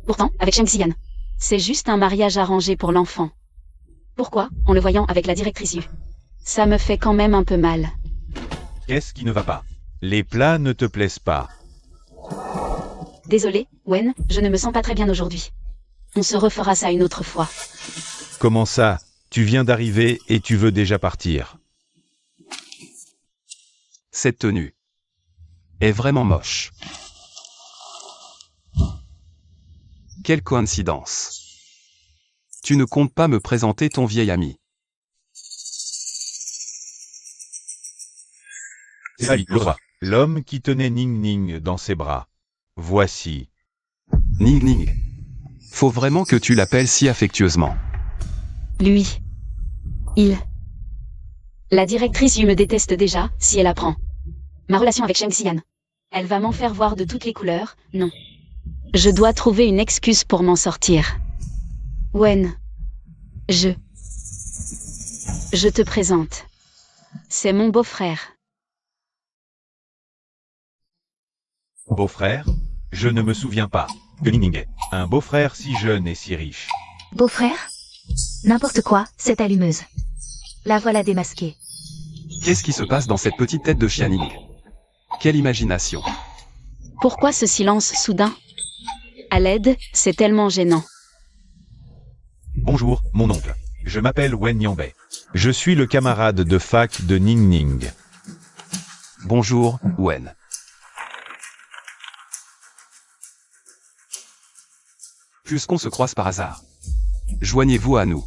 Pourtant, avec Sheng Xian, c'est juste un mariage arrangé pour l'enfant. Pourquoi, en le voyant avec la directrice Yu? Ça me fait quand même un peu mal. Qu'est-ce qui ne va pas? Les plats ne te plaisent pas. Désolé, Wen, je ne me sens pas très bien aujourd'hui. On se refera ça une autre fois. Comment ça? Tu viens d'arriver et tu veux déjà partir. Cette tenue est vraiment moche. Quelle coïncidence. Tu ne comptes pas me présenter ton vieil ami. C'est lui, le roi. L'homme qui tenait Ning Ning dans ses bras. Voici. Ning Ning. Faut vraiment que tu l'appelles si affectueusement. Lui. Il. La directrice Yu me déteste déjà, si elle apprend. Ma relation avec Sheng Xian. Elle va m'en faire voir de toutes les couleurs, non. Je dois trouver une excuse pour m'en sortir. Wen. Je te présente. C'est mon beau-frère. Beau-frère? Je ne me souviens pas que Ning Ning ait un beau-frère si jeune et si riche. Beau-frère? N'importe quoi, cette allumeuse. La voilà démasquée. Qu'est-ce qui se passe dans cette petite tête de Xianing? Quelle imagination. Pourquoi ce silence soudain? À l'aide, c'est tellement gênant. Bonjour, mon oncle. Je m'appelle Wen Yanbei. Je suis le camarade de fac de Ning Ning. Bonjour, Wen. Puisqu'on se croise par hasard, joignez-vous à nous.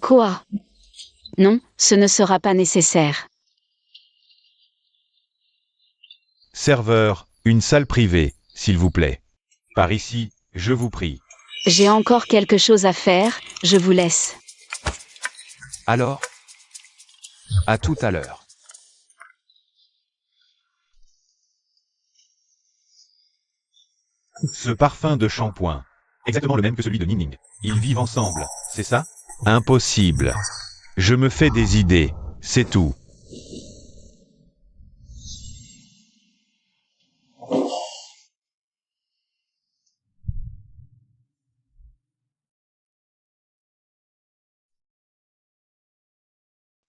Quoi? Non, ce ne sera pas nécessaire. Serveur, une salle privée, s'il vous plaît. Par ici, je vous prie. J'ai encore quelque chose à faire, je vous laisse. Alors, à tout à l'heure. Ce parfum de shampoing. Exactement le même que celui de Ning Ning. Ils vivent ensemble, c'est ça? Impossible. Je me fais des idées, c'est tout.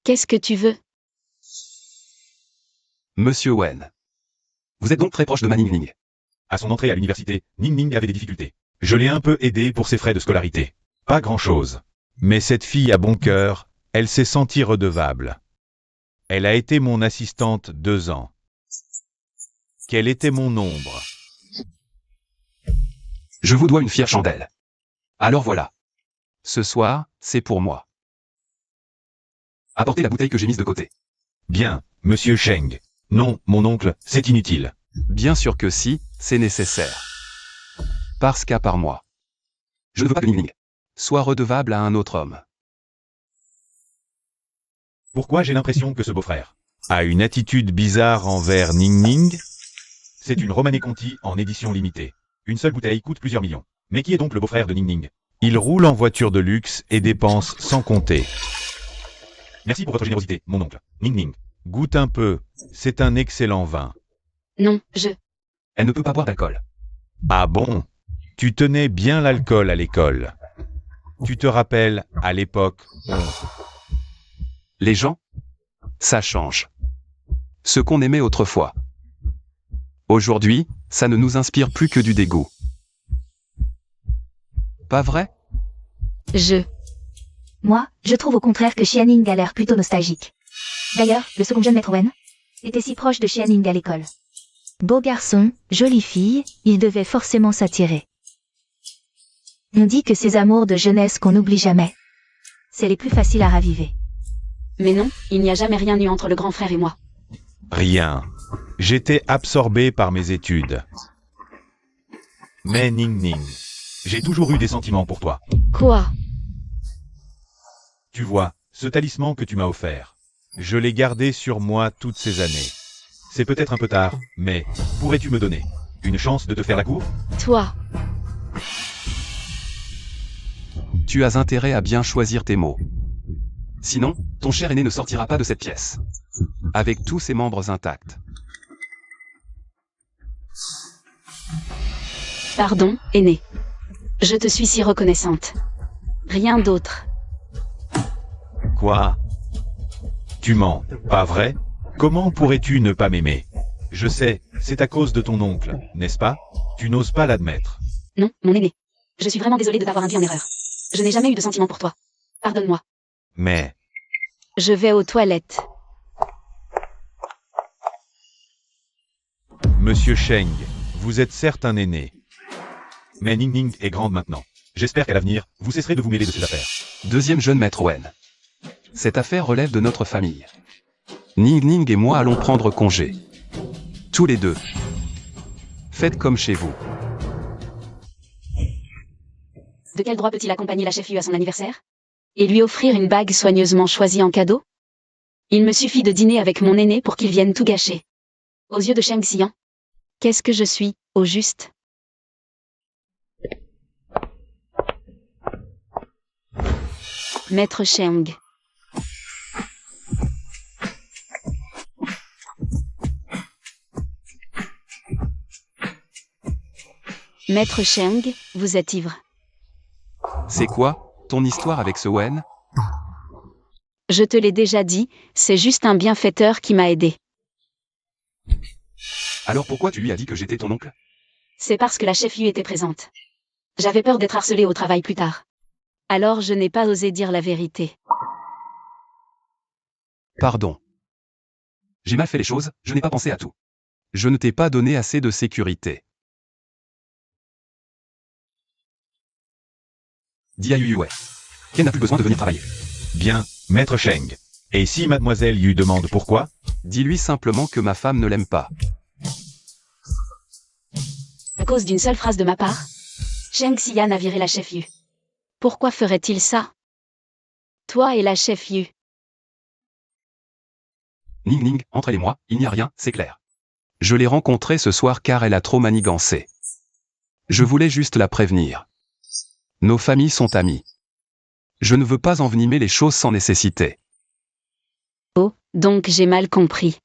Qu'est-ce que tu veux? Monsieur Wen. Vous êtes donc très proche de ma Ning Ning. À son entrée à l'université, Ning Ning avait des difficultés. Je l'ai un peu aidé pour ses frais de scolarité. Pas grand-chose. Mais cette fille a bon cœur, elle s'est sentie redevable. Elle a été mon assistante 2 ans. Qu'elle était mon ombre. Je vous dois une fière chandelle. Alors voilà. Ce soir, c'est pour moi. Apportez la bouteille que j'ai mise de côté. Bien, monsieur Cheng. Non, mon oncle, c'est inutile. Bien sûr que si, c'est nécessaire. Parce qu'à part moi. Je ne veux pas que Ning Ning soit redevable à un autre homme. Pourquoi j'ai l'impression que ce beau-frère a une attitude bizarre envers Ning Ning? C'est une Romanée Conti en édition limitée. Une seule bouteille coûte plusieurs millions. Mais qui est donc le beau-frère de Ning Ning? Il roule en voiture de luxe et dépense sans compter. Merci pour votre générosité, mon oncle. Ning Ning. Goûte un peu, c'est un excellent vin. Non, Elle ne peut pas boire d'alcool. Ah bon? Tu tenais bien l'alcool à l'école. Tu te rappelles, à l'époque, Les gens? Ça change. Ce qu'on aimait autrefois. Aujourd'hui, ça ne nous inspire plus que du dégoût. Pas vrai? Moi, je trouve au contraire que Xianing a l'air plutôt nostalgique. D'ailleurs, le second jeune maître Wen était si proche de Xianing à l'école. Beau garçon, jolie fille, il devait forcément s'attirer. On dit que ces amours de jeunesse qu'on n'oublie jamais, c'est les plus faciles à raviver. mais non, il n'y a jamais rien eu entre le grand frère et moi. rien. J'étais absorbé par mes études. Mais Ning Ning, j'ai toujours eu des sentiments pour toi. Quoi? Tu vois, ce talisman que tu m'as offert, je l'ai gardé sur moi toutes ces années. C'est peut-être un peu tard, mais pourrais-tu me donner une chance de te faire la cour? Toi, Tu as intérêt à bien choisir tes mots. Sinon, ton cher aîné ne sortira pas de cette pièce. Avec tous ses membres intacts. pardon, aîné. Je te suis si reconnaissante. Rien d'autre. Quoi? Tu mens, pas vrai? Comment pourrais-tu ne pas m'aimer? Je sais, c'est à cause de ton oncle, n'est-ce pas? Tu n'oses pas l'admettre. Non, mon aîné. Je suis vraiment désolée de t'avoir induit en erreur. Je n'ai jamais eu de sentiment pour toi. Pardonne-moi. Mais, Je vais aux toilettes. monsieur Cheng, vous êtes certes un aîné. Mais Ning Ning est grande maintenant. J'espère qu'à l'avenir, vous cesserez de vous mêler de ces affaires. Deuxième jeune maître Wen. Cette affaire relève de notre famille. Ning Ning et moi allons prendre congé. Tous les deux. Faites comme chez vous. De quel droit peut-il accompagner la chef-Yu à son anniversaire? Et lui offrir une bague soigneusement choisie en cadeau? Il me suffit de dîner avec mon aîné pour qu'il vienne tout gâcher. Aux yeux de Sheng Xian, qu'est-ce que je suis, au juste? Maître Cheng. Maître Cheng, vous êtes ivre. C'est quoi, ton histoire avec ce Wen? Je te l'ai déjà dit, c'est juste un bienfaiteur qui m'a aidé. Alors pourquoi tu lui as dit que j'étais ton oncle? C'est parce que la chef-Yu était présente. J'avais peur d'être harcelée au travail plus tard. Alors je n'ai pas osé dire la vérité. Pardon. J'ai mal fait les choses, je n'ai pas pensé à tout. Je ne t'ai pas donné assez de sécurité. Dis à Yu Yue. Ken n'a plus besoin de venir travailler. Bien, maître Cheng. Et si mademoiselle Yu demande pourquoi? Dis-lui simplement que ma femme ne l'aime pas. À cause d'une seule phrase de ma part, Sheng Xian a viré la chef-Yu. Pourquoi ferait-il ça? Toi et la chef-Yu. Ning Ning, entre elle et moi, il n'y a rien, c'est clair. Je l'ai rencontrée ce soir car elle a trop manigancé. Je voulais juste la prévenir. Nos familles sont amies. Je ne veux pas envenimer les choses sans nécessité. Oh, donc j'ai mal compris.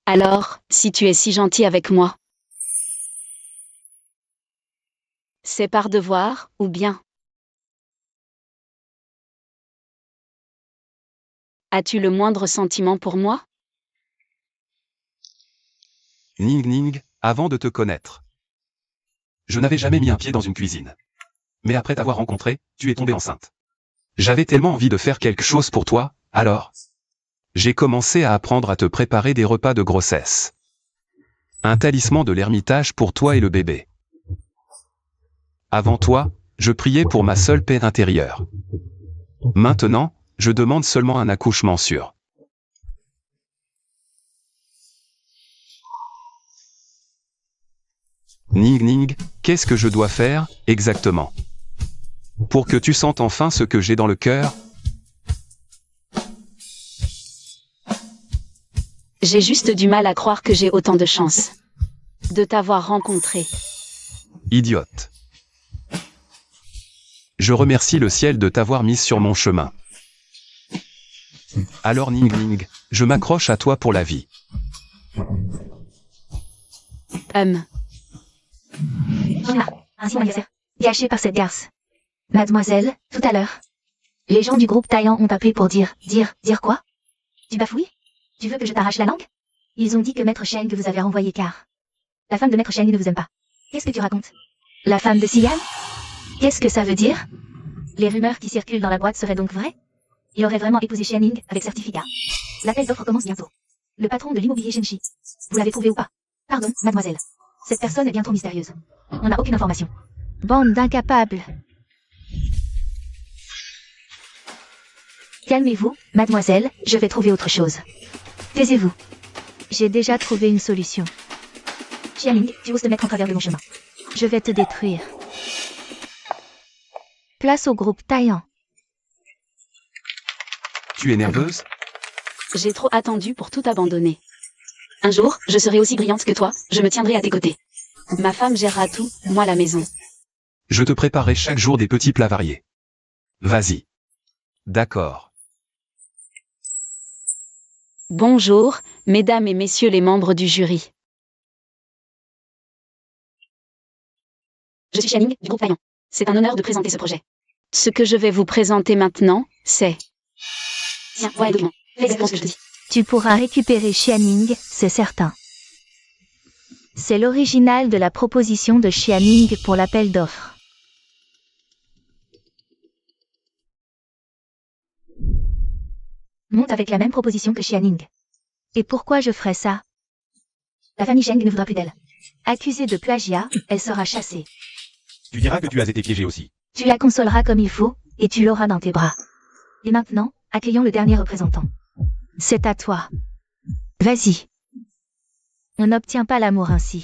Alors, si tu es si gentil avec moi, c'est par devoir, ou bien? As-tu le moindre sentiment pour moi? Ning Ning, avant de te connaître. Je n'avais jamais mis un pied dans une cuisine. Mais après t'avoir rencontré, tu es tombée enceinte. J'avais tellement envie de faire quelque chose pour toi, alors j'ai commencé à apprendre à te préparer des repas de grossesse. Un talisman de l'ermitage pour toi et le bébé. Avant toi, je priais pour ma seule paix intérieure. Maintenant, je demande seulement un accouchement sûr. Ning Ning, qu'est-ce que je dois faire, exactement? Pour que tu sentes enfin ce que j'ai dans le cœur? J'ai juste du mal à croire que j'ai autant de chance de t'avoir rencontré. Idiote. Je remercie le ciel de t'avoir mise sur mon chemin. Alors Ning Ning, je m'accroche à toi pour la vie. Ainsi mon anniversaire. Gâché par cette garce. Mademoiselle, tout à l'heure. Les gens du groupe Taillant ont appelé pour dire quoi? Tu bafouilles? Tu veux que je t'arrache la langue? Ils ont dit que Maître Sheng vous avait renvoyé car la femme de Maître Sheng ne vous aime pas. Qu'est-ce que tu racontes? La femme de Xian? Qu'est-ce que ça veut dire? Les rumeurs qui circulent dans la boîte seraient donc vraies? Il aurait vraiment épousé Xianing avec certificat. L'appel d'offres commence bientôt. Le patron de l'immobilier Shenchi. Vous l'avez trouvé ou pas? Pardon, mademoiselle. Cette personne est bien trop mystérieuse. On n'a aucune information. Bande d'incapables. Calmez-vous, mademoiselle, je vais trouver autre chose. Taisez-vous. J'ai déjà trouvé une solution. Xianing, tu oses te mettre en travers de mon chemin. Je vais te détruire. Place au groupe Taillant. Tu es nerveuse? J'ai trop attendu pour tout abandonner. Un jour, je serai aussi brillante que toi, je me tiendrai à tes côtés. Ma femme gérera tout, moi la maison. Je te préparerai chaque jour des petits plats variés. Vas-y. D'accord. Bonjour, mesdames et messieurs les membres du jury. Je suis Xianing, du groupe Taillant. C'est un honneur de présenter ce projet. Ce que je vais vous présenter maintenant, c'est... Tiens, voilà le document. Fais exactement ce que je te dis. Tu pourras récupérer Xianing, c'est certain. C'est l'original de la proposition de Xianing pour l'appel d'offres. Monte avec la même proposition que Xianing. Et pourquoi je ferais ça? La famille Sheng ne voudra plus d'elle. Accusée de plagiat, elle sera chassée. Tu diras que tu as été piégé aussi. Tu la consoleras comme il faut, et tu l'auras dans tes bras. Et maintenant, accueillons le dernier représentant. C'est à toi. Vas-y. On n'obtient pas l'amour ainsi.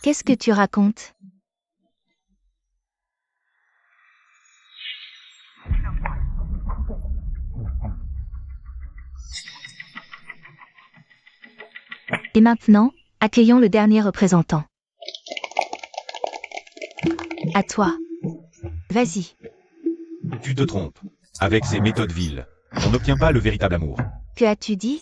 Qu'est-ce que tu racontes? Et maintenant, accueillons le dernier représentant. À toi. Vas-y. Tu te trompes. Avec ces méthodes viles, on n'obtient pas le véritable amour. Que as-tu dit?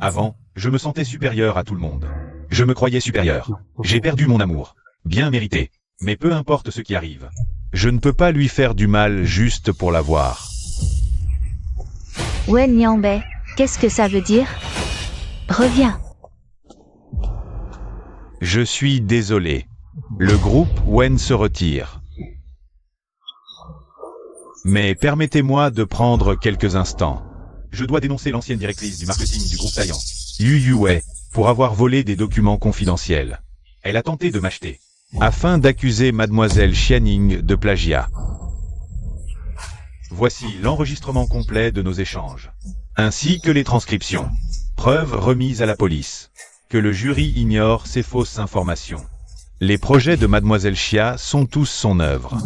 Avant, je me sentais supérieur à tout le monde. Je me croyais supérieur. J'ai perdu mon amour. Bien mérité. Mais peu importe ce qui arrive. Je ne peux pas lui faire du mal juste pour l'avoir. Wen Yanbei, qu'est-ce que ça veut dire? Reviens. Je suis désolé. Le groupe Wen se retire. Mais permettez-moi de prendre quelques instants. Je dois dénoncer l'ancienne directrice du marketing du groupe Taillant, Yu Yuwei, pour avoir volé des documents confidentiels. Elle a tenté de m'acheter, afin d'accuser mademoiselle Xianing de plagiat. Voici l'enregistrement complet de nos échanges, ainsi que les transcriptions. Preuves remises à la police. Que le jury ignore ces fausses informations. Les projets de mademoiselle Xia sont tous son œuvre.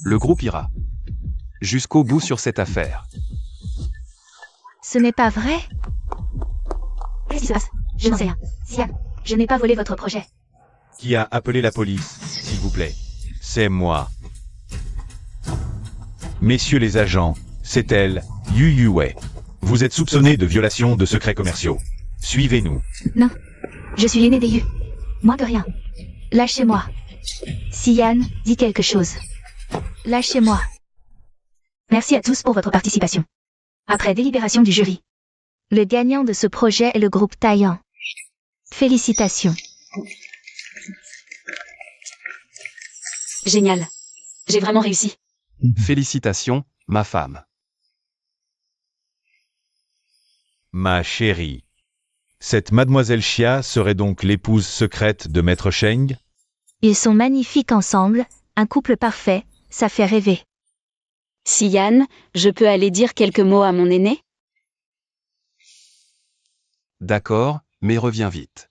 Le groupe ira jusqu'au bout sur cette affaire. Ce n'est pas vrai? Qu'est-ce qui se passe? Je n'en sais rien. Xian, je n'ai pas volé votre projet. Qui a appelé la police, s'il vous plaît? C'est moi. Messieurs les agents, c'est elle, Yu Yuwei. Vous êtes soupçonnés de violation de secrets commerciaux. Suivez-nous. Non. Je suis l'aîné des Yu. Moins que rien. Lâchez-moi. Xian, dis quelque chose. Lâchez-moi. Merci à tous pour votre participation. Après délibération du jury. Le gagnant de ce projet est le groupe Taillant. Félicitations. Génial. J'ai vraiment réussi. Félicitations, ma femme. Ma chérie. Cette mademoiselle Chia serait donc l'épouse secrète de Maître Cheng? Ils sont magnifiques ensemble, un couple parfait, ça fait rêver. Sian, je peux aller dire quelques mots à mon aîné? D'accord, mais reviens vite.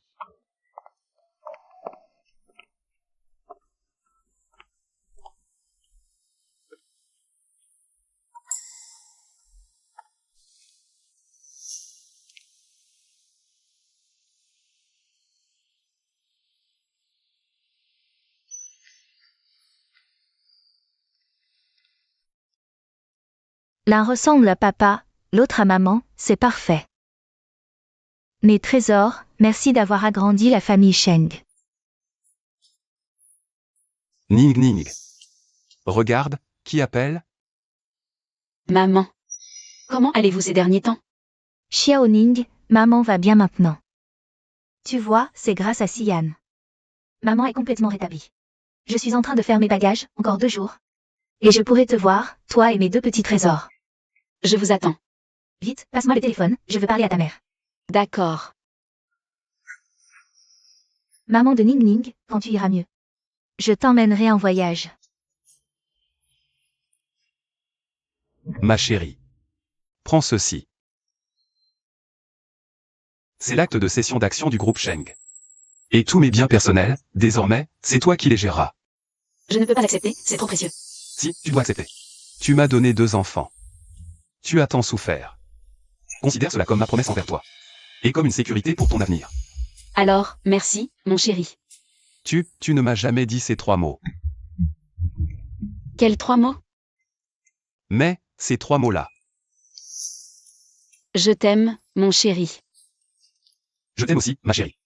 L'un ressemble à papa, l'autre à maman, c'est parfait. Mes trésors, merci d'avoir agrandi la famille Cheng. Ning Ning. Regarde, qui appelle? Maman. Comment allez-vous ces derniers temps? Xiaoning, maman va bien maintenant. Tu vois, c'est grâce à Sian. Maman est complètement rétablie. Je suis en train de faire mes bagages, encore 2 jours. Et je pourrai te voir, toi et mes 2 petits trésors. Je vous attends. Vite, passe-moi le téléphone, je veux parler à ta mère. D'accord. Maman de Ning Ning, quand tu iras mieux. Je t'emmènerai en voyage. Ma chérie. Prends ceci. C'est l'acte de cession d'action du groupe Cheng. Et tous mes biens personnels, désormais, c'est toi qui les géreras. Je ne peux pas l'accepter, c'est trop précieux. Si, tu dois accepter. Tu m'as donné 2 enfants. Tu as tant souffert. Considère cela comme ma promesse envers toi. Et comme une sécurité pour ton avenir. Alors, merci, mon chéri. Tu ne m'as jamais dit ces 3 mots. Quels 3 mots? Mais, ces 3 mots-là. Je t'aime, mon chéri. Je t'aime aussi, ma chérie.